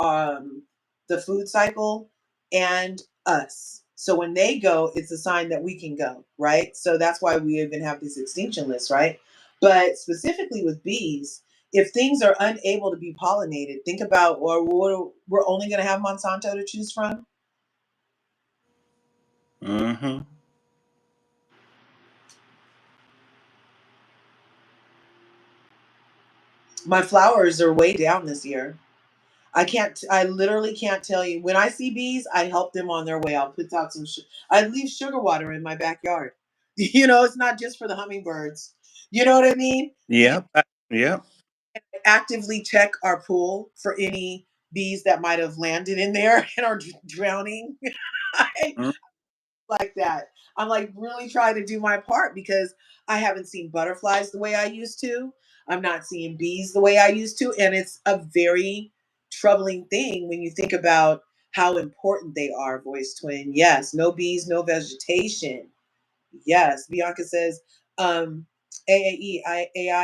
[SPEAKER 1] the food cycle and us. So when they go, it's a sign that we can go, right? So that's why we even have this extinction list, right? But specifically with bees, if things are unable to be pollinated, think about, or we're only going to have Monsanto to choose from.
[SPEAKER 2] hmm
[SPEAKER 1] My flowers are way down this year. I literally can't tell you. When I see bees, I help them on their way. I'll put out I leave sugar water in my backyard. It's not just for the hummingbirds. You know what I mean?
[SPEAKER 2] yep, yep.
[SPEAKER 1] Actively check our pool for any bees that might have landed in there and are drowning. I like that. I'm like really trying to do my part because I haven't seen butterflies the way I used to. I'm not seeing bees the way I used to. And it's a very troubling thing when you think about how important they are, voice twin. Yes, no bees, no vegetation. Yes, Bianca says AI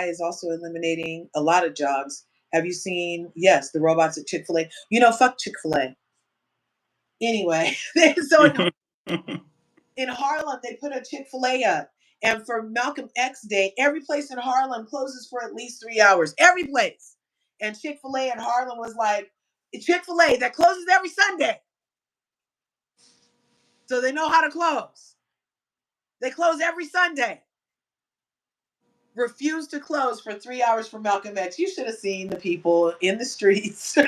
[SPEAKER 1] is also eliminating a lot of jobs. Have you seen, yes, the robots at Chick-fil-A? Fuck Chick-fil-A. Anyway, so in Harlem, they put a Chick-fil-A up. And for Malcolm X Day, every place in Harlem closes for at least 3 hours. Every place. And Chick-fil-A in Harlem was like, Chick-fil-A that closes every Sunday. So they know how to close. They close every Sunday. Refused to close for 3 hours for Malcolm X. You should have seen the people in the streets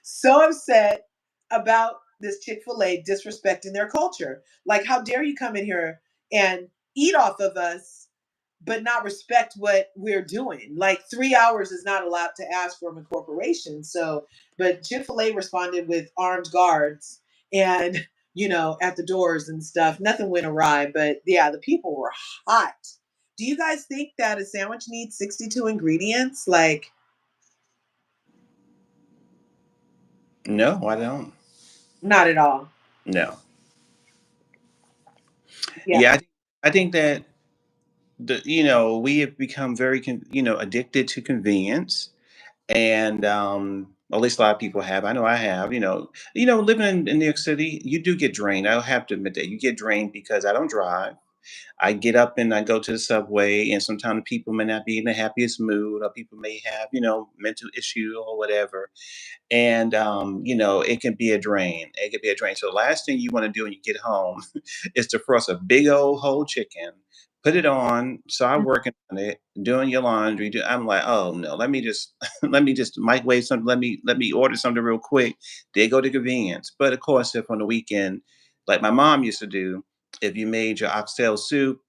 [SPEAKER 1] so upset about this Chick-fil-A disrespecting their culture. Like, how dare you come in here and eat off of us, but not respect what we're doing? Like, 3 hours is not allowed to ask from a corporation. So, but Chick-fil-A responded with armed guards and, at the doors and stuff. Nothing went awry, but yeah, the people were hot. Do you guys think that a sandwich needs 62 ingredients? Like,
[SPEAKER 2] No, I don't.
[SPEAKER 1] not at all.
[SPEAKER 2] No.
[SPEAKER 1] Yeah.
[SPEAKER 2] Yeah, I think that we have become very addicted to convenience, and at least a lot of people have. I know I have. Living in New York City, you do get drained. I'll have to admit that you get drained because I don't drive. I get up and I go to the subway, and sometimes people may not be in the happiest mood, or people may have, mental issue or whatever. And it can be a drain. It can be a drain. So the last thing you want to do when you get home is to frost a big old whole chicken, put it on, start working on it, doing your laundry. I'm like, oh no, let me just let me just microwave something. Let me order something real quick. They go to convenience. But of course, if on the weekend, like my mom used to do, if you made your oxtail soup,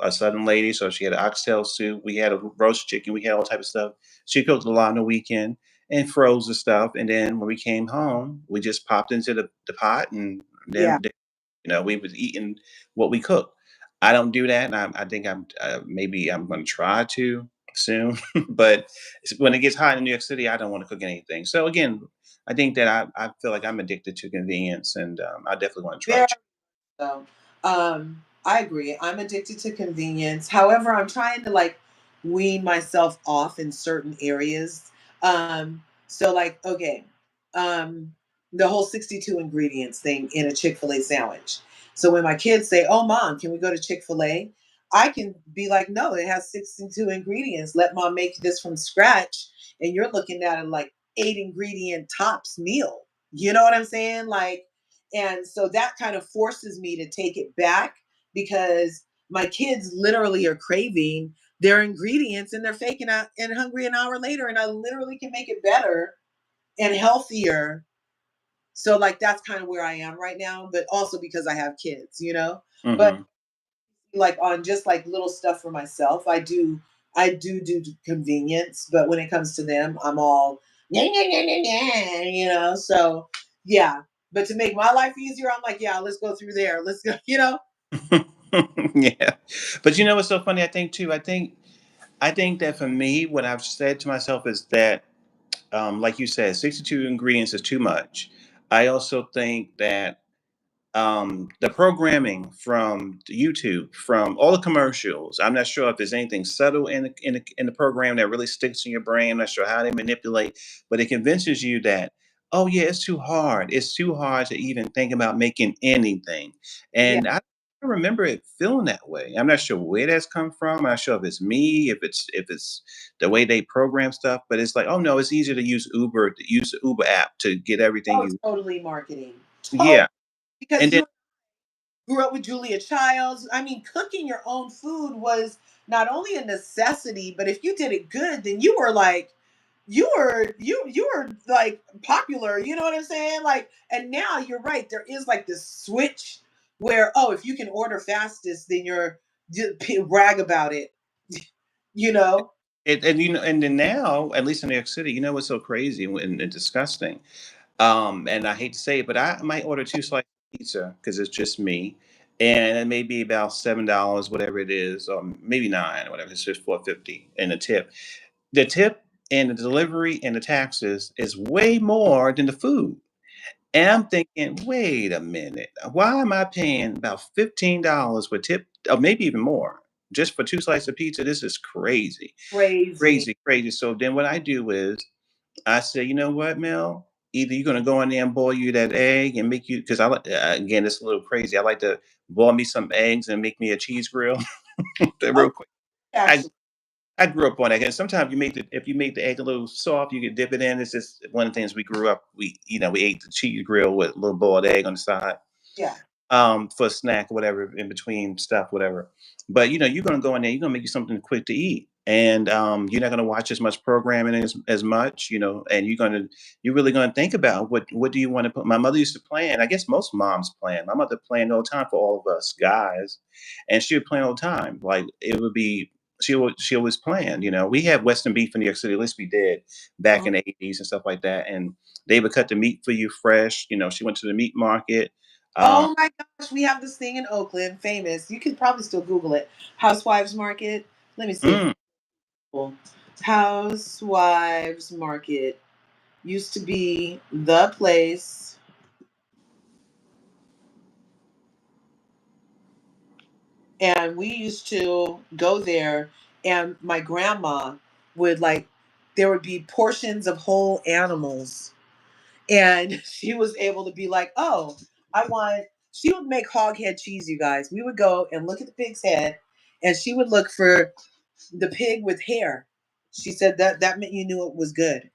[SPEAKER 2] a southern lady, so she had an oxtail soup. We had a roast chicken. We had all type of stuff. She cooked a lot on the weekend and froze the stuff. And then when we came home, we just popped into the pot, and
[SPEAKER 1] Yeah.
[SPEAKER 2] then we was eating what we cooked. I don't do that, and I think maybe I'm going to try to soon. But when it gets hot in New York City, I don't want to cook anything. So again, I think that I feel like I'm addicted to convenience, and I definitely want to try.
[SPEAKER 1] Very so. I agree. I'm addicted to convenience. However, I'm trying to like wean myself off in certain areas. So like, okay, the whole 62 ingredients thing in a Chick-fil-A sandwich. So when my kids say, "Oh, mom, can we go to Chick-fil-A?" I can be like, "No, it has 62 ingredients. Let mom make this from scratch." And you're looking at a like 8 ingredient tops meal. You know what I'm saying? Like, And so that kind of forces me to take it back because my kids literally are craving their ingredients and they're faking out and hungry an hour later. And I literally can make it better and healthier. So like that's kind of where I am right now, but also because I have kids, you know. But
[SPEAKER 2] Hmm.
[SPEAKER 1] like on just like little stuff for myself, I do convenience, but when it comes to them, I'm all yeah, yeah, yeah, yeah, yeah, you know. So yeah, but to make my life easier, I'm like, yeah, let's go through there. Let's go, you know.
[SPEAKER 2] Yeah, but you know what's so funny? I think too. I think that for me, what I've said to myself is that, like you said, 62 ingredients is too much. I also think that the programming from the YouTube, from all the commercials. I'm not sure if there's anything subtle in the program that really sticks in your brain. I'm not sure how they manipulate, but it convinces you that, oh yeah, it's too hard. It's too hard to even think about making anything.
[SPEAKER 1] Yeah.
[SPEAKER 2] And I don't remember it feeling that way. I'm not sure where that's come from. I'm not sure if it's me, if it's the way they program stuff. But it's like, oh no, it's easier to use Uber, to use the Uber app to get everything
[SPEAKER 1] Oh,
[SPEAKER 2] you.
[SPEAKER 1] totally marketing. Totally,
[SPEAKER 2] Yeah,
[SPEAKER 1] because
[SPEAKER 2] and then
[SPEAKER 1] you grew up with Julia Childs. I mean, cooking your own food was not only a necessity, but if you did it good, then you were like you were like popular, you know what I'm saying? Like, and now you're right, there is like this switch where, oh, if you can order fastest, then brag about it, you know?
[SPEAKER 2] and and then now, at least in New York City, you know what's so crazy and disgusting? And I hate to say it, but I might order two slices of pizza because it's just me, and it may be about $7, whatever it is, or maybe nine, or whatever. It's just 4.50 and a tip. The tip and the delivery and the taxes is way more than the food. And I'm thinking, wait a minute, why am I paying about $15 for tip, or maybe even more, just for two slices of pizza? This is crazy.
[SPEAKER 1] Crazy.
[SPEAKER 2] Crazy, crazy. So then what I do is I say, you know what, Mel? Either you're gonna go in there and boil you that egg and make you, because I like, again, it's a little crazy. I like to boil me some eggs and make me a cheese grill
[SPEAKER 1] Oh,
[SPEAKER 2] real quick. I
[SPEAKER 1] actually,
[SPEAKER 2] I grew up on that. And sometimes you make the if you make the egg a little soft, you can dip it in. It's just one of the things we grew up. We ate the cheese grill with a little boiled egg on the side,
[SPEAKER 1] yeah.
[SPEAKER 2] for a snack or whatever, in between stuff, whatever. But you're gonna go in there, you're gonna make you something quick to eat. And you're not gonna watch as much programming as much, and you're really gonna think about what do you want to put. My mother used to plan, I guess most moms plan. My mother planned all the time for all of us guys, and she would plan all the time. Like it would be she always planned, We had Western beef in New York City, at least we did back
[SPEAKER 1] Mhm.
[SPEAKER 2] in the 80s and stuff like that. And they would cut the meat for you fresh. She went to the meat market. um,
[SPEAKER 1] Oh my gosh, we have this thing in Oakland, famous. You can probably still Google it. Housewives Market. Let me see if
[SPEAKER 2] mm,
[SPEAKER 1] Housewives Market used to be the place, and we used to go there, and my grandma would like, there would be portions of whole animals, and she was able to be like, oh, she would make hog head cheese, you guys. We would go and look at the pig's head, and she would look for the pig with hair. She said that meant you knew it was good.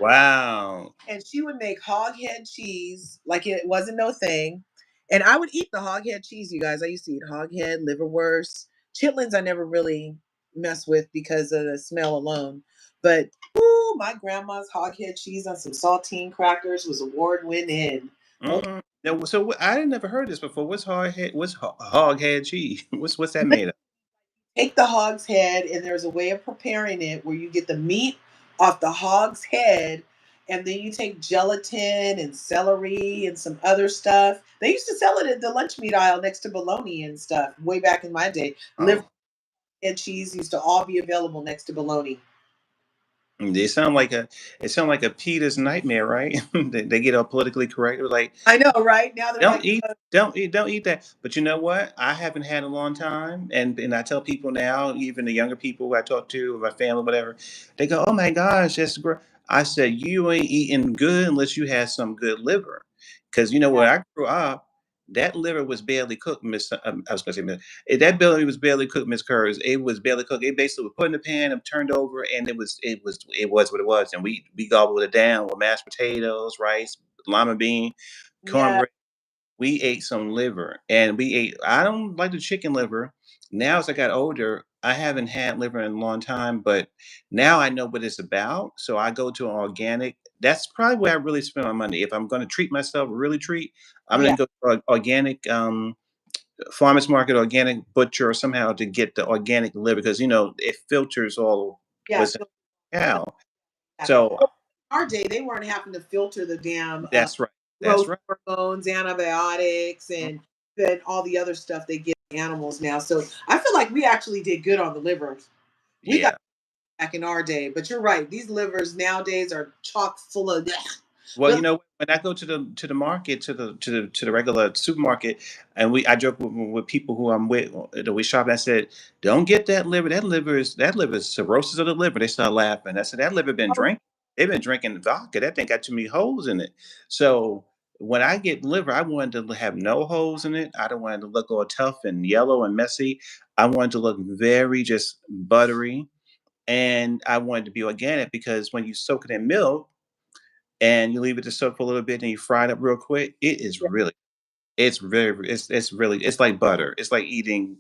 [SPEAKER 2] wow.
[SPEAKER 1] And she would make hog head cheese like it wasn't no thing. And I would eat the hog head cheese, you guys. I used to eat hog head, liverwurst, chitlins. I never really mess with because of the smell alone. But ooh, my grandma's hog head cheese on some saltine crackers was award winning. Okay.
[SPEAKER 2] Now, so I didn't never heard this before. Hog head cheese? What's that made of?
[SPEAKER 1] Take the hog's head, and there's a way of preparing it where you get the meat off the hog's head, and then you take gelatin and celery and some other stuff. They used to sell it at the lunch meat aisle next to bologna and stuff way back in my day. Liver
[SPEAKER 2] Oh,
[SPEAKER 1] and cheese used to all be available next to bologna.
[SPEAKER 2] they sound like a Peter's nightmare, right? They get all politically correct. They're like,
[SPEAKER 1] I know, right? Now they're
[SPEAKER 2] don't
[SPEAKER 1] like,
[SPEAKER 2] eat, don't eat that. But you know what? I haven't had a long time, and I tell people now, even the younger people who I talk to, my family, whatever, they go, "Oh my gosh, that's great." I said, "You ain't eating good unless you had some good liver," because where I grew up, that liver was barely cooked, Miss. I was going to say, Miss, that belly was barely cooked, Miss Curves. It was barely cooked. It basically was put in the pan and turned over, and it was what it was, and we gobbled it down with mashed potatoes, rice, lima bean.
[SPEAKER 1] Yeah,
[SPEAKER 2] cornbread. We ate some liver, and we ate I don't like the chicken liver. Now as I got older, I haven't had liver in a long time, but now I know what it's about, so I go to an organic. That's probably where I really spend my money. If I'm gonna treat myself, really treat, I'm gonna
[SPEAKER 1] yeah,
[SPEAKER 2] go to organic, farmer's market, organic butcher, or somehow to get the organic liver because, it filters all
[SPEAKER 1] yeah.
[SPEAKER 2] what's in the cow.
[SPEAKER 1] Yeah.
[SPEAKER 2] So,
[SPEAKER 1] Well, in our day, they weren't having to filter the damn
[SPEAKER 2] that's right, that's
[SPEAKER 1] growth
[SPEAKER 2] right.
[SPEAKER 1] hormones, antibiotics,
[SPEAKER 2] Mm,
[SPEAKER 1] and then all the other stuff they give animals now. So I feel like we actually did good on the liver. We got
[SPEAKER 2] yeah.
[SPEAKER 1] back in our day, but you're right. These livers nowadays are chock full of.
[SPEAKER 2] Well,
[SPEAKER 1] But
[SPEAKER 2] when I go to the market, to the regular supermarket, and I joke with people who I'm with, that we shop. I said, "Don't get that liver. That liver is cirrhosis of the liver." They start laughing. I said, "That liver been drinking. They've been drinking vodka. That thing got too many holes in it." So when I get liver, I wanted to have no holes in it. I don't want it to look all tough and yellow and messy. I want it to look very just buttery, and I wanted to be organic because when you soak it in milk and you leave it to soak for a little bit and you fry it up real quick, it is
[SPEAKER 1] yeah,
[SPEAKER 2] really it's really it's like butter. It's like eating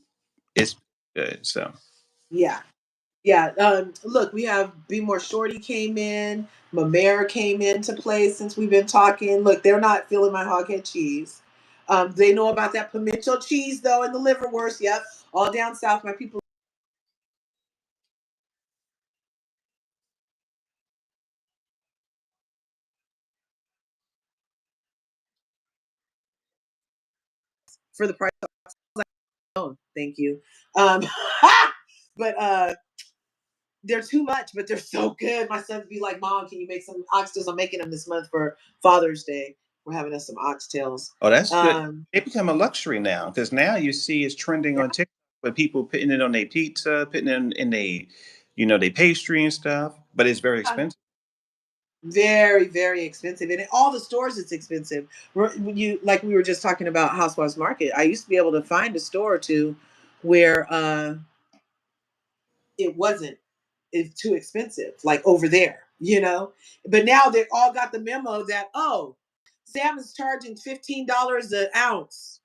[SPEAKER 2] it's good. So
[SPEAKER 1] yeah, yeah. Look, we have Be More Shorty came in. Mamere came into play since we've been talking. Look, they're not feeling my hoghead cheese. They know about that pimento cheese though in the liverwurst. Yep, all down south, my people for the price. Oh, thank you. Um, but they're too much, but they're so good. My son would be like, "Mom, can you make some oxtails? I'm making them this month for Father's Day. We're having us some oxtails."
[SPEAKER 2] oh, that's good.
[SPEAKER 1] Um,
[SPEAKER 2] It become a luxury now because now you see it's trending
[SPEAKER 1] yeah,
[SPEAKER 2] on TikTok with people putting it on their pizza, putting it in they pastry and stuff. But it's very expensive.
[SPEAKER 1] very, very expensive, and in all the stores, it's expensive. When you like, we were just talking about Housewives Market. I used to be able to find a store or two where it wasn't it's too expensive, like over there, you know. But now they all got the memo that Sam is charging $15 an ounce.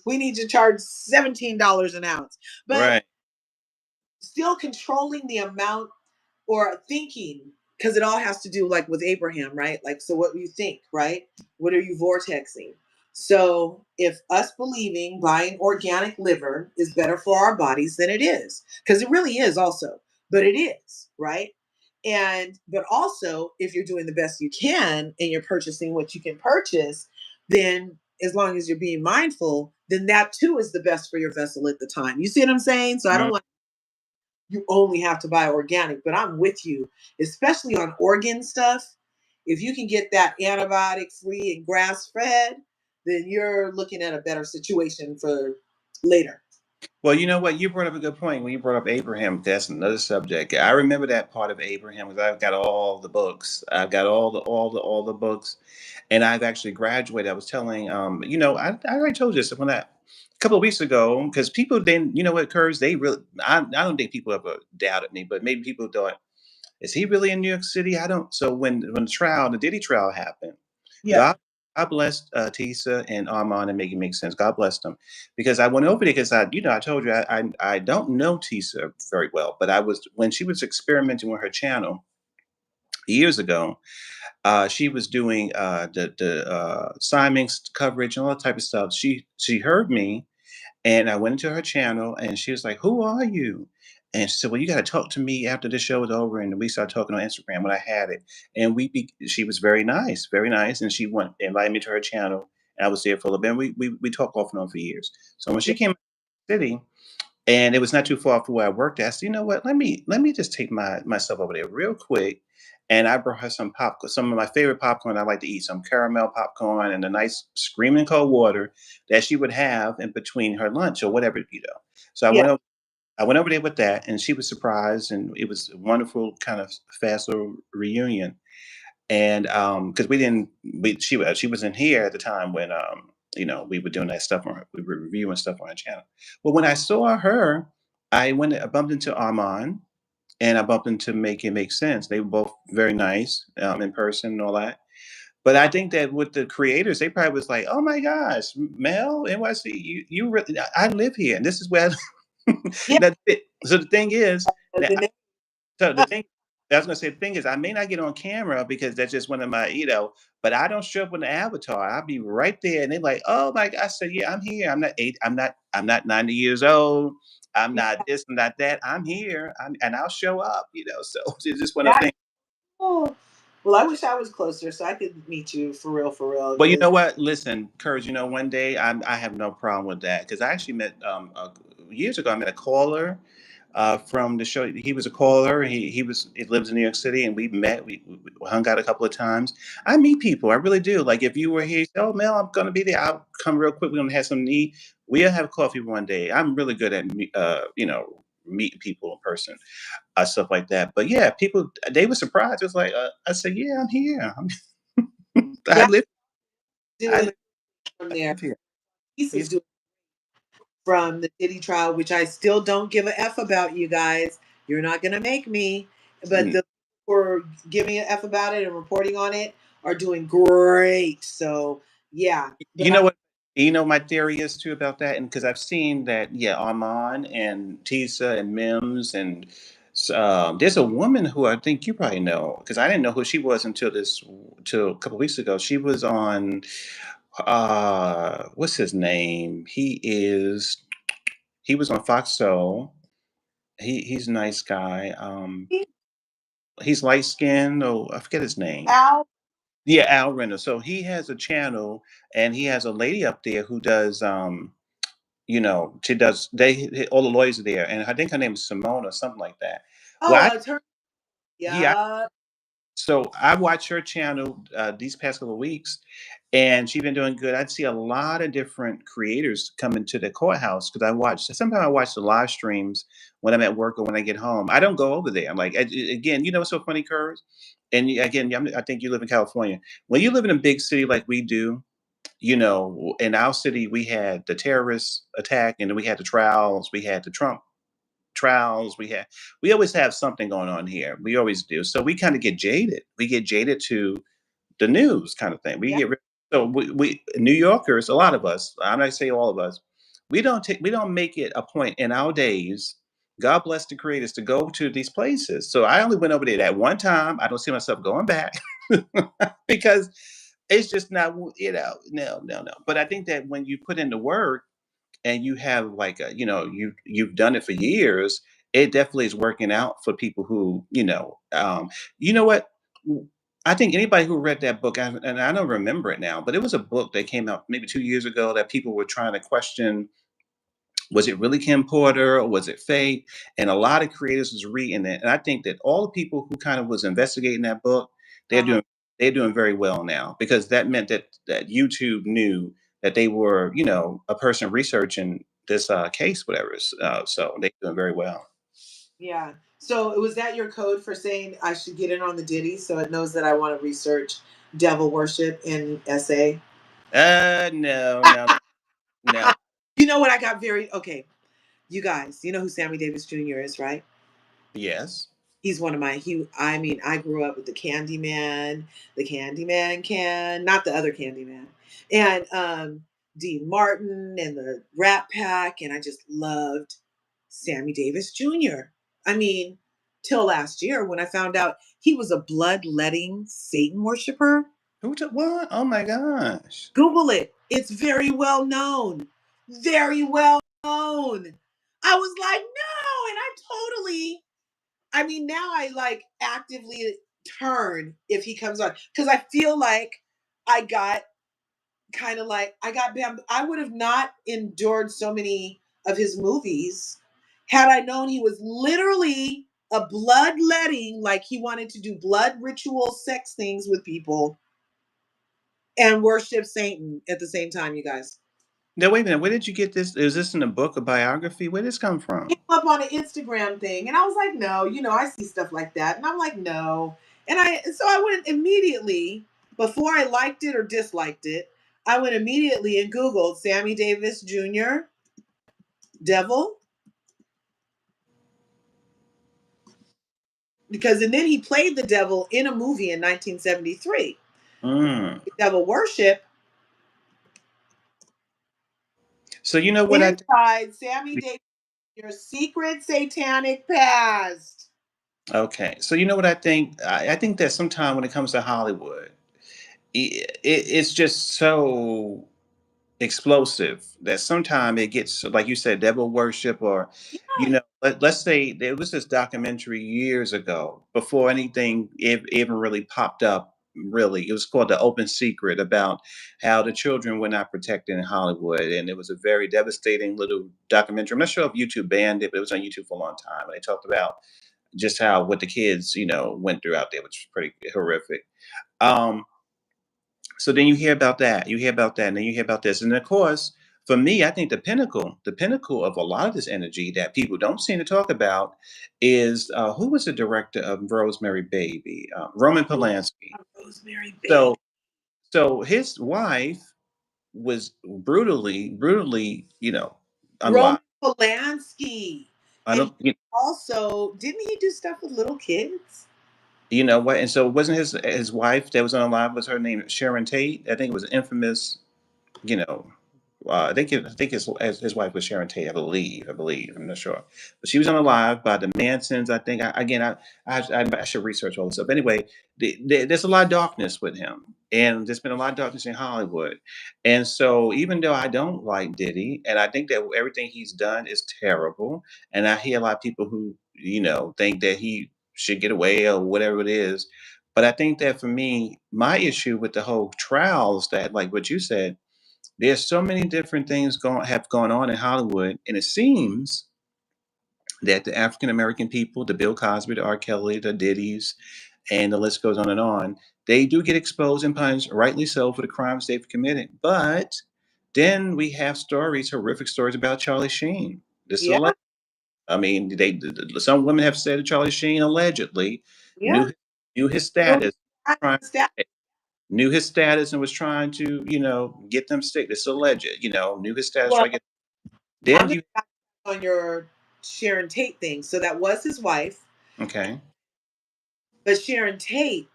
[SPEAKER 1] We need to charge $17 an ounce. But
[SPEAKER 2] Right.
[SPEAKER 1] still controlling the amount or thinking, because it all has to do like with Abraham, right? Like, so what you think, right? What are you vortexing? So if us believing buying organic liver is better for our bodies, then it is, because it really is also, but it is, right? And but also if you're doing the best you can and you're purchasing what you can purchase, then as long as you're being mindful, then that too is the best for your vessel at the time. You see what I'm saying? So I don't
[SPEAKER 2] Mhm.
[SPEAKER 1] want you only have to buy organic. But I'm with you, especially on organ stuff. If you can get that antibiotic free and grass fed, then you're looking at a better situation for later.
[SPEAKER 2] Well, you know what? You brought up a good point when you brought up Abraham. That's another subject. I remember that part of Abraham because I've got all the books. I've got all the books, and I've actually graduated. I was telling, I already told you this when a couple of weeks ago because people then, what Curves, they really, I don't think people ever doubted me, but maybe people thought, is he really in New York City? I don't. So when the Diddy trial happened,
[SPEAKER 1] Yeah.
[SPEAKER 2] God, God blessed Tisa and Armand and make it make sense. God bless them, because I went over there because I told you I don't know Tisa very well, but I was when she was experimenting with her channel years ago. She was doing the Simons coverage and all that type of stuff. She heard me and I went into her channel and she was like, "Who are you?" And she said, "Well, you got to talk to me after the show is over." And we started talking on Instagram when I had it. And she was very nice, very nice. And she went invited me to her channel. And I was there for a little bit. And we talked off and on for years. So when she
[SPEAKER 1] Yeah.
[SPEAKER 2] came to the city, and it was not too far from where I worked at, I said, "You know what? Let me just take myself over there real quick." And I brought her some popcorn, some of my favorite popcorn I like to eat, some caramel popcorn and a nice screaming cold water that she would have in between her lunch or whatever. So
[SPEAKER 1] Yeah.
[SPEAKER 2] I went over there with that, and she was surprised, and it was a wonderful kind of fast little reunion. And because she wasn't here at the time when we were doing that stuff we were reviewing stuff on her channel. Well, when I saw her, I bumped into Armand and I bumped into Make It Make Sense. They were both very nice in person and all that. But I think that with the creators, they probably was like, "Oh my gosh, Mel, NYC, you really, I live here, and this is where."
[SPEAKER 1] Yeah.
[SPEAKER 2] So the thing is that
[SPEAKER 1] The
[SPEAKER 2] so the thing I was gonna say the thing is I may not get on camera because that's just one of my, but I don't show up with an avatar. I'll be right there, and they're like, "Oh my God!" I said, "Yeah, I'm here. I'm not eight. I'm not 90 years old. I'm not this and not that. I'm here, and I'll show up." So it's just one of the
[SPEAKER 1] that
[SPEAKER 2] things.
[SPEAKER 1] oh, well, I wish I was closer so I could meet you for real.
[SPEAKER 2] Well, you
[SPEAKER 1] Because
[SPEAKER 2] know what? Listen, Courage. One day I have no problem with that because I actually met years ago. I met a caller from the show. He was a caller. He lives in New York City, and we met. We hung out a couple of times. I meet people. I really do. Like if you were here, you say, "Oh, Mel, I'm gonna be there. I'll come real quick. We're gonna have some to eat. We'll have coffee one day." I'm really good at meeting people in person, stuff like that. But yeah, people they were surprised. It was like I said, "Yeah, I'm here. I
[SPEAKER 1] yeah,
[SPEAKER 2] live. I
[SPEAKER 1] doing
[SPEAKER 2] live,
[SPEAKER 1] from
[SPEAKER 2] I
[SPEAKER 1] there.
[SPEAKER 2] live here."
[SPEAKER 1] Pieces
[SPEAKER 2] He's
[SPEAKER 1] doing from the Diddy trial, which I still don't give a f about. You guys, you're not gonna make me. But the who are giving a f about it and reporting on it are doing great. So yeah, but
[SPEAKER 2] You know what? My theory is too about that, and because I've seen that, yeah, Armand and Tisa and Mims and there's a woman who I think you probably know because I didn't know who she was till a couple weeks ago. She was on what's his name? He was on Fox Soul. He's a nice guy. He's light skinned. Oh, I forget his name.
[SPEAKER 1] Al,
[SPEAKER 2] Yeah, Al Renner. So he has a channel, and he has a lady up there who does she does all the lawyers are there, and I think her name is Simone or something like that. Well,
[SPEAKER 1] oh, attorney,
[SPEAKER 2] yeah,
[SPEAKER 1] yeah.
[SPEAKER 2] so I watched her channel these past couple of weeks, and she's been doing good. I'd see a lot of different creators come into the courthouse because sometimes I watch the live streams when I'm at work or when I get home. I don't go over there. I'm like, again, what's so funny, Curves? And again, I think you live in California. When you live in a big city like we do, in our city, we had the terrorist attack, and then we had the trials, we had the Trump trials, we always have something going on here. We always do. So we kind of get jaded. We get jaded to the news kind of thing. We
[SPEAKER 1] Yeah.
[SPEAKER 2] get so we New Yorkers, a lot of us, I'm not saying all of us, we don't make it a point in our days. God bless the creators to go to these places. So I only went over there that one time. I don't see myself going back because it's just not, no, no, no. But I think that when you put in the work and you have like you've done it for years, it definitely is working out for people who, you know what? I think anybody who read that book, and I don't remember it now, but it was a book that came out maybe 2 years ago that people were trying to question, was it really Kim Porter or was it fake? And a lot of creators was reading it, and I think that all the people who kind of was investigating that book, they're
[SPEAKER 1] Uh-huh.
[SPEAKER 2] doing they're doing very well now because that meant that YouTube knew that they were, a person researching this case, whatever. So they're doing very well.
[SPEAKER 1] Yeah. So was that your code for saying I should get in on the Diddy so it knows that I want to research devil worship in SA?
[SPEAKER 2] No, no, no.
[SPEAKER 1] You know what? I got very okay. You guys, you know who Sammy Davis Jr. is, right?
[SPEAKER 2] Yes.
[SPEAKER 1] He's one of my I mean, I grew up with the Candyman can, not the other Candyman. And Dean Martin and the Rat Pack, and I just loved Sammy Davis Jr. I mean, till last year when I found out he was a bloodletting Satan worshiper.
[SPEAKER 2] Who took what? Oh my gosh.
[SPEAKER 1] Google it. It's very well known. Very well known. I was like, no, and I totally I mean, now I like actively turn if he comes on because I feel like I got kind of like I got I would have not endured so many of his movies had I known he was literally a bloodletting, like he wanted to do blood ritual sex things with people and worship Satan at the same time, you guys.
[SPEAKER 2] Now wait a minute. Where did you get this? Is this in a book, a biography? Where did this come from?
[SPEAKER 1] Came up on an Instagram thing, and I was like, no, I see stuff like that, and I'm like, no, so I went immediately before I liked it or disliked it. I went immediately and Googled Sammy Davis Jr. Devil because and then he played the devil in a movie in 1973.
[SPEAKER 2] Mm.
[SPEAKER 1] Devil worship
[SPEAKER 2] So you know what I
[SPEAKER 1] inside Sammy Davis, your secret satanic past.
[SPEAKER 2] okay. So you know what I think? I think that sometimes when it comes to Hollywood, it's just so explosive that sometimes it gets like you said, devil worship, or let's say there was this documentary years ago before anything even really popped up. Really, it was called "The Open Secret" about how the children were not protected in Hollywood, and it was a very devastating little documentary. I'm not sure if YouTube banned it, but it was on YouTube for a long time. And they talked about just how what the kids, went through out there, which was pretty horrific. Um, so then you hear about that, you hear about that, and then you hear about this, and of course, for me, I think the pinnacle of a lot of this energy that people don't seem to talk about is who was the director of Rosemary Baby? Roman Polanski.
[SPEAKER 1] Rosemary Baby.
[SPEAKER 2] So, so his wife was brutally,
[SPEAKER 1] Roman
[SPEAKER 2] unalive.
[SPEAKER 1] Polanski.
[SPEAKER 2] I
[SPEAKER 1] And he
[SPEAKER 2] don't, you,
[SPEAKER 1] also, didn't he do stuff with little kids?
[SPEAKER 2] you know what? And so, wasn't his wife that was unalive? Was her name Sharon Tate? I think it was infamous. You know, I think his wife was Sharon Tate. I believe. I'm not sure, but she was unalive by the Mansons. I think. I should research all this stuff. Anyway, there's a lot of darkness with him, and there's been a lot of darkness in Hollywood. And so, even though I don't like Diddy, and I think that everything he's done is terrible, and I hear a lot of people who think that he should get away or whatever it is. But I think that for me, my issue with the whole trials that, like what you said, there's so many different things have gone on in Hollywood, and it seems that the African American people, the Bill Cosby, the R. Kelly, the Diddy's, and the list goes on and on, they do get exposed and punished, rightly so, for the crimes they've committed. But then we have stories, horrific stories about Charlie Sheen. This is
[SPEAKER 1] Yeah,
[SPEAKER 2] a I mean, some women have said that Charlie Sheen allegedly
[SPEAKER 1] yeah.
[SPEAKER 2] knew knew his
[SPEAKER 1] No,
[SPEAKER 2] status,
[SPEAKER 1] I
[SPEAKER 2] trying
[SPEAKER 1] understand.
[SPEAKER 2] knew his status and was trying to, get them stick. This is alleged, knew his status,
[SPEAKER 1] Well,
[SPEAKER 2] trying to get.
[SPEAKER 1] I'm
[SPEAKER 2] Then
[SPEAKER 1] going to
[SPEAKER 2] you
[SPEAKER 1] back on your Sharon Tate thing. So that was his wife,
[SPEAKER 2] okay.
[SPEAKER 1] but Sharon Tate,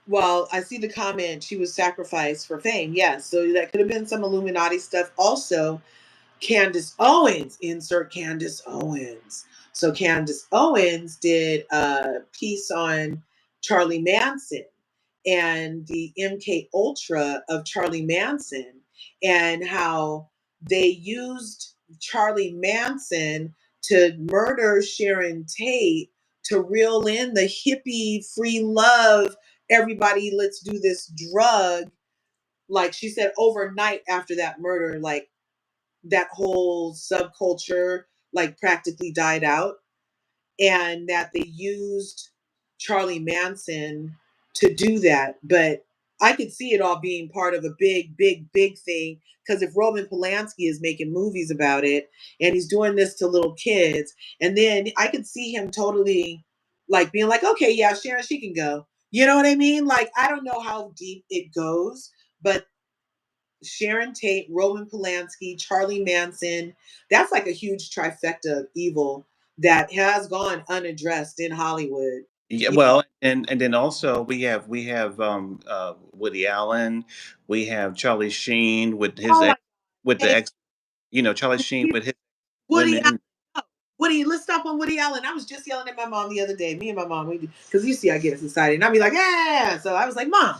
[SPEAKER 1] well, I see the comment, she was sacrificed for fame. Yes. So that could have been some Illuminati stuff. Also, Candace Owens, insert Candace Owens. So Candace Owens did a piece on Charlie Manson and the MK Ultra of Charlie Manson, and how they used Charlie Manson to murder Sharon Tate to reel in the hippie free love, everybody let's do this drug. Like she said, overnight after that murder, like that whole subculture like practically died out, and that they used Charlie Manson to do that. But I could see it all being part of a big thing, because if Roman Polanski is making movies about it and he's doing this to little kids, and then I could see him totally like being like, okay, yeah, Sharon, she can go. You know what I mean? Like, I don't know how deep it goes, but Sharon Tate, Roman Polanski, Charlie Manson. That's like a huge trifecta of evil that has gone unaddressed in Hollywood.
[SPEAKER 2] Yeah,
[SPEAKER 1] Yeah.
[SPEAKER 2] well, and then also we have Woody Allen, we have Charlie Sheen with his
[SPEAKER 1] Oh my
[SPEAKER 2] ex, with the
[SPEAKER 1] God.
[SPEAKER 2] ex, Charlie Sheen with his
[SPEAKER 1] Woody Allen.
[SPEAKER 2] women.
[SPEAKER 1] Oh, Woody, let's stop on Woody Allen. I was just yelling at my mom the other day. Me and my mom, we because you see, I get excited, and I'd be like, yeah. So I was like, Mom,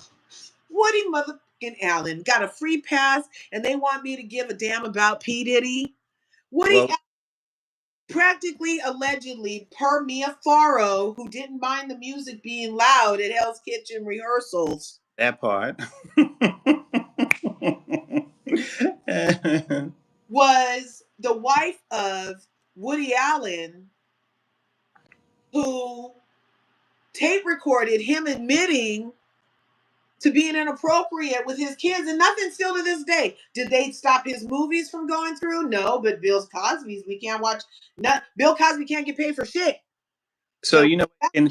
[SPEAKER 1] Woody motherfucking Allen got a free pass, and they want me to give a damn about P Diddy. Woody
[SPEAKER 2] Well,
[SPEAKER 1] practically allegedly per Mia Farrow, who didn't mind the music being loud at Hell's Kitchen rehearsals,
[SPEAKER 2] that part.
[SPEAKER 1] was the wife of Woody Allen, who tape recorded him admitting to being inappropriate with his kids, and nothing still to this day. Did they stop his movies from going through? No, but Bill Cosby's we can't watch. Not Bill Cosby can't get paid for shit.
[SPEAKER 2] So
[SPEAKER 1] So
[SPEAKER 2] in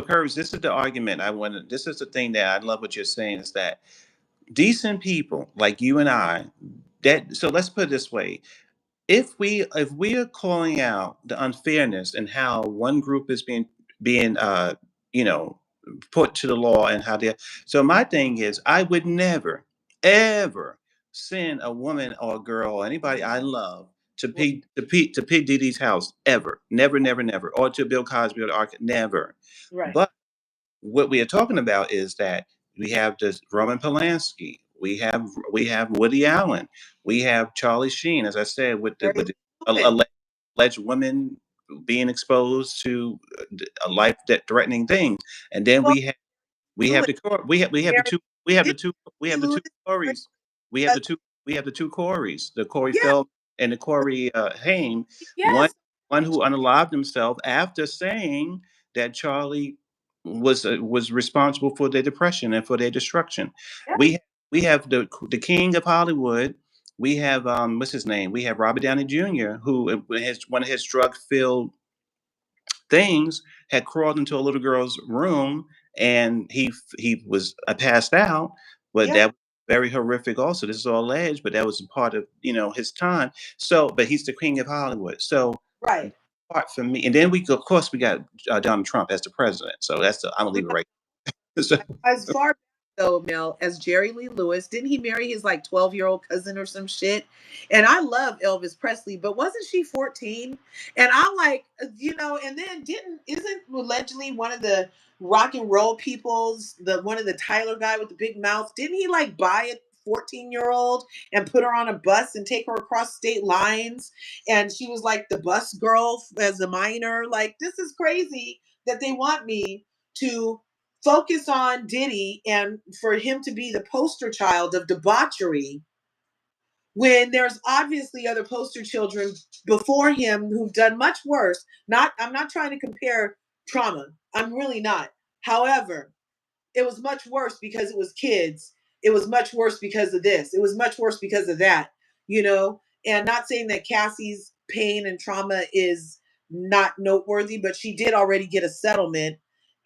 [SPEAKER 2] curves, this is the argument I want to. This is the thing that I love what you're saying is that decent people like you and I, that so let's put it this way: if we are calling out the unfairness and how one group is being you know put to the law and how they. So my thing is, I would never, ever send a woman or a girl or anybody I love to P Diddy's house ever, never, never, never, or to Bill Cosby or the Ark, never.
[SPEAKER 1] Right.
[SPEAKER 2] But what we are talking about is that we have this Roman Polanski, we have Woody Allen, we have Charlie Sheen, as I said, with the
[SPEAKER 1] Very
[SPEAKER 2] with the
[SPEAKER 1] good.
[SPEAKER 2] alleged women being exposed to a life that threatening things, and then
[SPEAKER 1] Well,
[SPEAKER 2] we have
[SPEAKER 1] Lewis,
[SPEAKER 2] the Cor we have the
[SPEAKER 1] Mary,
[SPEAKER 2] two we have the
[SPEAKER 1] did
[SPEAKER 2] two we
[SPEAKER 1] he
[SPEAKER 2] have the
[SPEAKER 1] lose
[SPEAKER 2] two Corys. We have the two we have the two Corys, the Corey
[SPEAKER 1] Yeah,
[SPEAKER 2] Feldman and the Corey Haim, one
[SPEAKER 1] yes.
[SPEAKER 2] one who unalived himself after saying that Charlie was responsible for their depression and for their destruction.
[SPEAKER 1] Yeah.
[SPEAKER 2] We have the king of Hollywood. We have what's his name? We have Robert Downey Jr., who his one of his drug filled things had crawled into a little girl's room, and he was passed out. But
[SPEAKER 1] Yeah.
[SPEAKER 2] that was very horrific. Also, this is all alleged, but that was a part of his time. So, but he's the king of Hollywood. So,
[SPEAKER 1] Right.
[SPEAKER 2] part for me, and then of course, we got Donald Trump as the president. So I'm gonna leave it right. So,
[SPEAKER 1] As far back though, Mel, as Jerry Lee Lewis, didn't he marry his like 12-year-old cousin or some shit? And I love Elvis Presley, but wasn't she 14? And I'm like, and then didn't isn't allegedly one of the rock and roll peoples, the one of the Tyler guy with the big mouth, didn't he like buy a 14-year-old and put her on a bus and take her across state lines? And she was like the bus girl as a minor. Like, this is crazy that they want me to focus on Diddy and for him to be the poster child of debauchery when there's obviously other poster children before him who've done much worse. I'm not trying to compare trauma. I'm really not. However, it was much worse because it was kids. It was much worse because of this. It was much worse because of that, you know? And not saying that Cassie's pain and trauma is not noteworthy, but she did already get a settlement.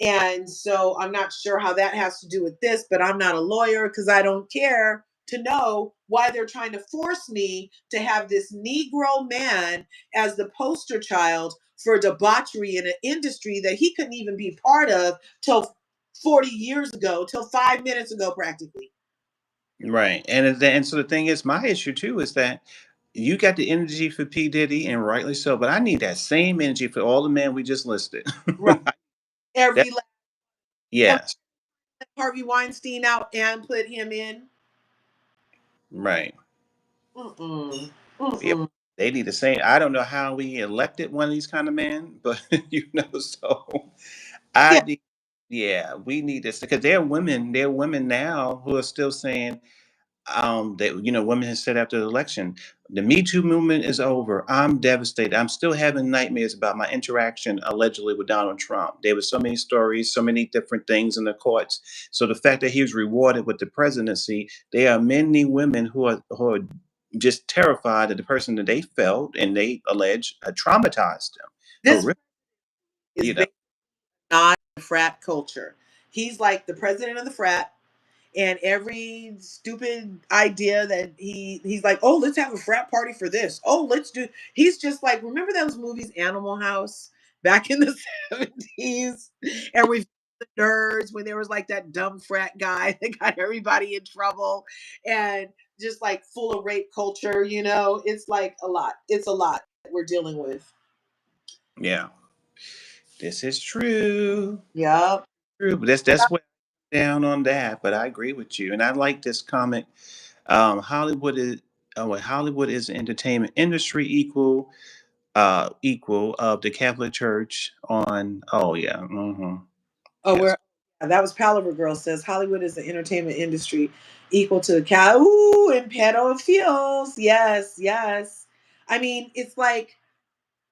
[SPEAKER 1] And so I'm not sure how that has to do with this, but I'm not a lawyer because I don't care to know why they're trying to force me to have this Negro man as the poster child for debauchery in an industry that he couldn't even be part of till 40 years ago, till 5 minutes ago, practically.
[SPEAKER 2] right, and so the thing is, my issue too is that you got the energy for P Diddy, and rightly so, but I need that same energy for all the men we just listed.
[SPEAKER 1] Right.
[SPEAKER 2] That,
[SPEAKER 1] Every last, and
[SPEAKER 2] yes,
[SPEAKER 1] Harvey Weinstein out and put him in.
[SPEAKER 2] right.
[SPEAKER 1] Mm-mm.
[SPEAKER 2] Yeah,
[SPEAKER 1] Mm-mm.
[SPEAKER 2] they need the same. I don't know how we elected one of these kind of men, but so I
[SPEAKER 1] Yeah.
[SPEAKER 2] need, yeah, we need this because there are women now who are still saying that women have said after the election, the Me Too movement is over. I'm devastated. I'm still having nightmares about my interaction allegedly with Donald Trump. There were so many stories, so many different things in the courts. So the fact that he was rewarded with the presidency, there are many women who are just terrified that the person that they felt and they allege traumatized them.
[SPEAKER 1] This
[SPEAKER 2] Horrific,
[SPEAKER 1] is
[SPEAKER 2] you know.
[SPEAKER 1] based on frat culture. He's like the president of the frat, and every stupid idea that he's like, oh, let's have a frat party for this. Oh, let's do. He's just like, remember those movies, Animal House, back in the 70s, and we the nerds when there was like that dumb frat guy that got everybody in trouble, and just like full of rape culture. It's like a lot. It's a lot that we're dealing with.
[SPEAKER 2] Yeah, this is true.
[SPEAKER 1] Yep.
[SPEAKER 2] True, but that's what I'm down on that. But I agree with you, and I like this comment. Hollywood is Hollywood is the entertainment industry equal of the Catholic Church on. Oh yeah,
[SPEAKER 1] Oh,
[SPEAKER 2] yes,
[SPEAKER 1] that was Palaver Girl says Hollywood is the entertainment industry equal to the cow. Ooh, and pedophiles. Yes, yes. I mean, it's like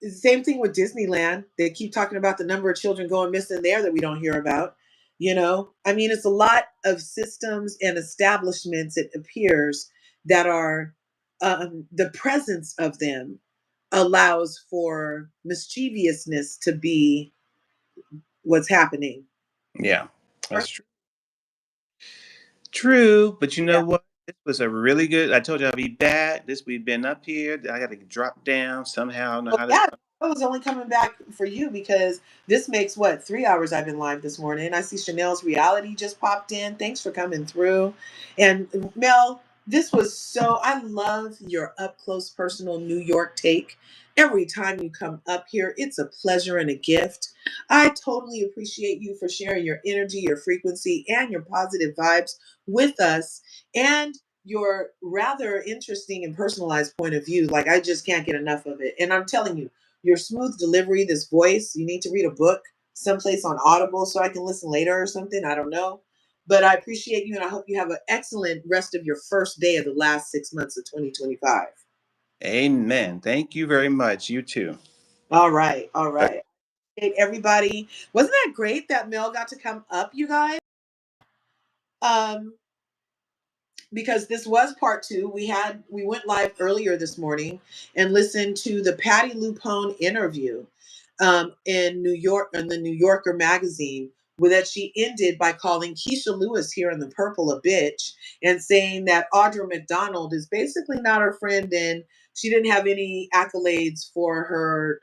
[SPEAKER 1] it's the same thing with Disneyland. They keep talking about the number of children going missing there that we don't hear about. I mean, it's a lot of systems and establishments, it appears, that are the presence of them allows for mischievousness to be what's happening.
[SPEAKER 2] yeah, that's true. True, but you
[SPEAKER 1] Yeah.
[SPEAKER 2] know what? This was a really good. I told you I'd be back. We've been up here. I got to drop down somehow. I don't know
[SPEAKER 1] Well,
[SPEAKER 2] how to.
[SPEAKER 1] yeah, I was only coming back for you because this makes what 3 hours I've been live this morning. I see Chanel's reality just popped in. Thanks for coming through. And Mel, this was so I love your up close personal New York take. Every time you come up here, it's a pleasure and a gift. I totally appreciate you for sharing your energy, your frequency, and your positive vibes with us. And your rather interesting and personalized point of view. Like, I just can't get enough of it. And I'm telling you, your smooth delivery, this voice, you need to read a book someplace on Audible so I can listen later or something. I don't know. But I appreciate you and I hope you have an excellent rest of your first day of the last 6 months of 2025.
[SPEAKER 2] Amen. Thank you very much. You too.
[SPEAKER 1] All right. All right. Hey, everybody. Wasn't that great that Mel got to come up, you guys? Um, because this was part two. We went live earlier this morning and listened to the Patty LuPone interview in New York in the New Yorker magazine, where that she ended by calling Keisha Lewis here in the Purple a bitch and saying that Audra McDonald is basically not her friend and she didn't have any accolades for her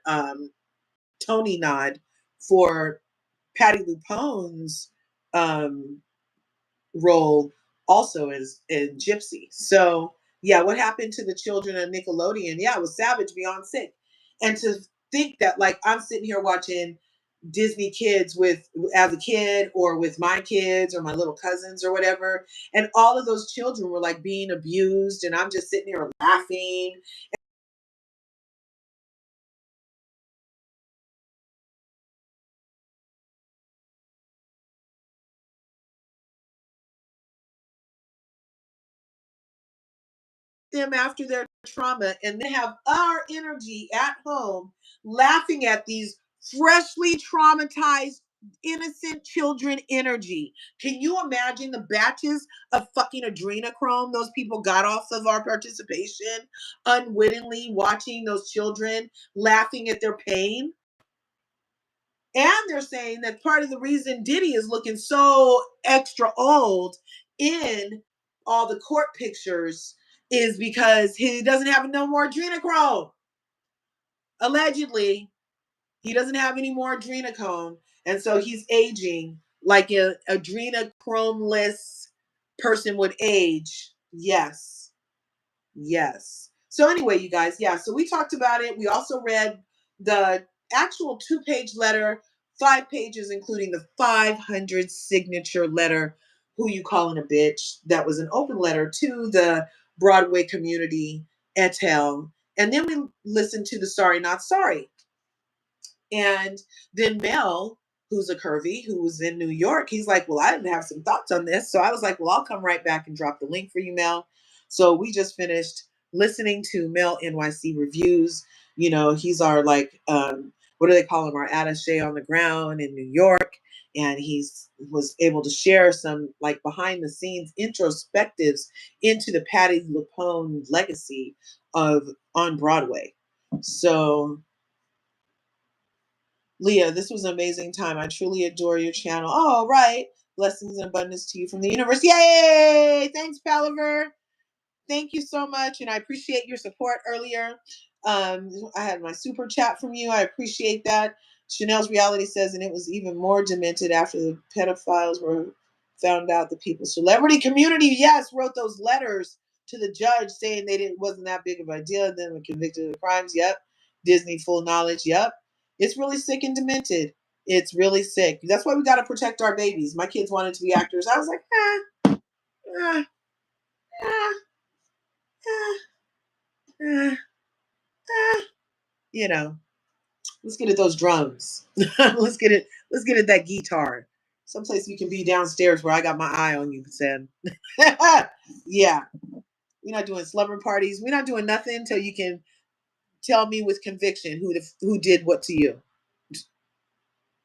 [SPEAKER 1] Tony nod for Patty LuPone's um, role also as in Gypsy. So yeah, what happened to the children of Nickelodeon? Yeah, it was savage beyond sick. And to think that like I'm sitting here watching Disney kids with as a kid or with my kids or my little cousins or whatever, and all of those children were like being abused, and I'm just sitting here laughing. Them after their trauma and then have our energy at home laughing at these freshly traumatized innocent children energy. Can you imagine the batches of fucking adrenochrome those people got off of our participation, unwittingly watching those children laughing at their pain? And they're saying that part of the reason Diddy is looking so extra old in all the court pictures is because he doesn't have no more adrenochrome. Allegedly, he doesn't have any more adrenochrome. And so he's aging like an adrenochromeless person would age. Yes. Yes. So anyway, you guys, yeah. So we talked about it. We also read the actual 2-page letter, 5 pages, including the 500 signature letter. Who you calling a bitch? That was an open letter to the Broadway community et al. And then we listened to the Sorry Not Sorry. And then Mel, who's a curvy, who was in New York, he's like, well, I didn't have some thoughts on this. So I was like, well, I'll come right back and drop the link for you, Mel. So we just finished listening to Mel NYC reviews. You know, he's our like, what do they call him? Our attache on the ground in New York. And he's was able to share some like behind the scenes introspectives into the Patty LuPone legacy of on Broadway. So Leah, this was an amazing time. I truly adore your channel. All right. Blessings and abundance to you from the universe. Yay! Thanks, Palaver. Thank you so much. And I appreciate your support earlier. I had my super chat from you. I appreciate that. Chanel's reality says, and it was even more demented after the pedophiles were found out. The people celebrity community, yes, wrote those letters to the judge saying they didn't wasn't that big of an idea. Then were convicted of the crimes. Yep. Disney full knowledge. Yep. It's really sick and demented. It's really sick. That's why we got to protect our babies. My kids wanted to be actors. I was like, ah, ah, ah, ah, ah. You know, let's get at those drums. Let's get at that guitar. Someplace we can be downstairs where I got my eye on you, Sam. Yeah. We're not doing slumber parties. We're not doing nothing until you can tell me with conviction who did what to you.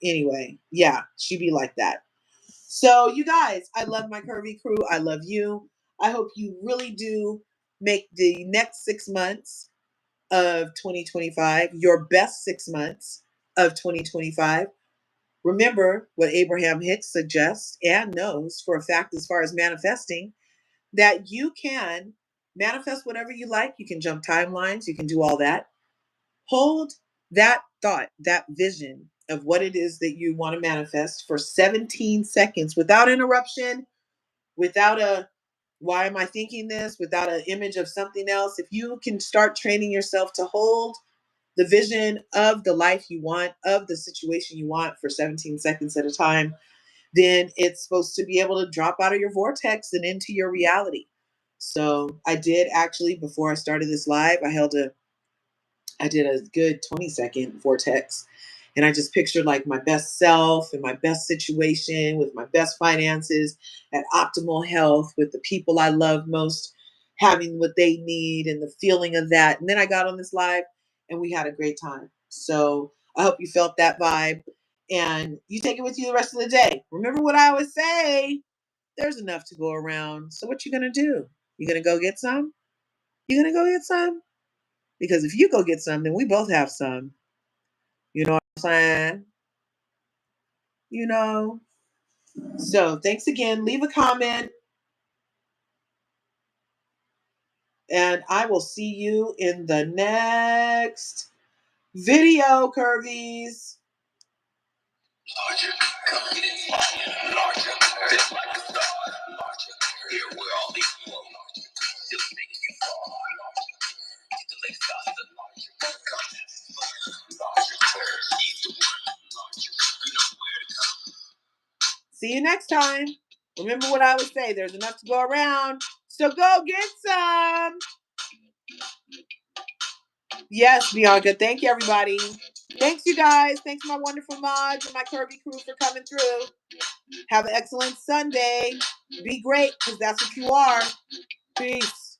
[SPEAKER 1] Anyway, yeah, she be like that. So you guys, I love my curvy crew. I love you. I hope you really do make the next 6 months of 2025 your best 6 months of 2025. Remember what Abraham Hicks suggests and knows for a fact as far as manifesting that you can manifest whatever you like. You can jump timelines, you can do all that. Hold that thought, that vision of what it is that you want to manifest for 17 seconds without interruption, without a why am I thinking this, without an image of something else. If you can start training yourself to hold the vision of the life you want, of the situation you want for 17 seconds at a time, then it's supposed to be able to drop out of your vortex and into your reality. So I did actually, before I started this live, I did a good 20-second vortex. And I just pictured like my best self and my best situation with my best finances at optimal health with the people I love most having what they need and the feeling of that. And then I got on this live and we had a great time. So I hope you felt that vibe and you take it with you the rest of the day. Remember what I always say, there's enough to go around. So what you going to do? You going to go get some? You going to go get some? Because if you go get some, then we both have some. You know what I'm saying? You know? So thanks again. Leave a comment and I will see you in the next video, Curvies. Larger, come get it. Larger, just like a star. Larger, here we're all equal. Larger, still make you fall. Larger, get the latest thoughts. Larger, come. Larger, he's the one. Larger, you know where to come. See you next time. Remember what I would say, there's enough to go around. So go get some. Yes, Bianca. Thank you, everybody. Thanks, you guys. Thanks, my wonderful mods and my curvy crew for coming through. Have an excellent Sunday. Be great, because that's what you are. Peace.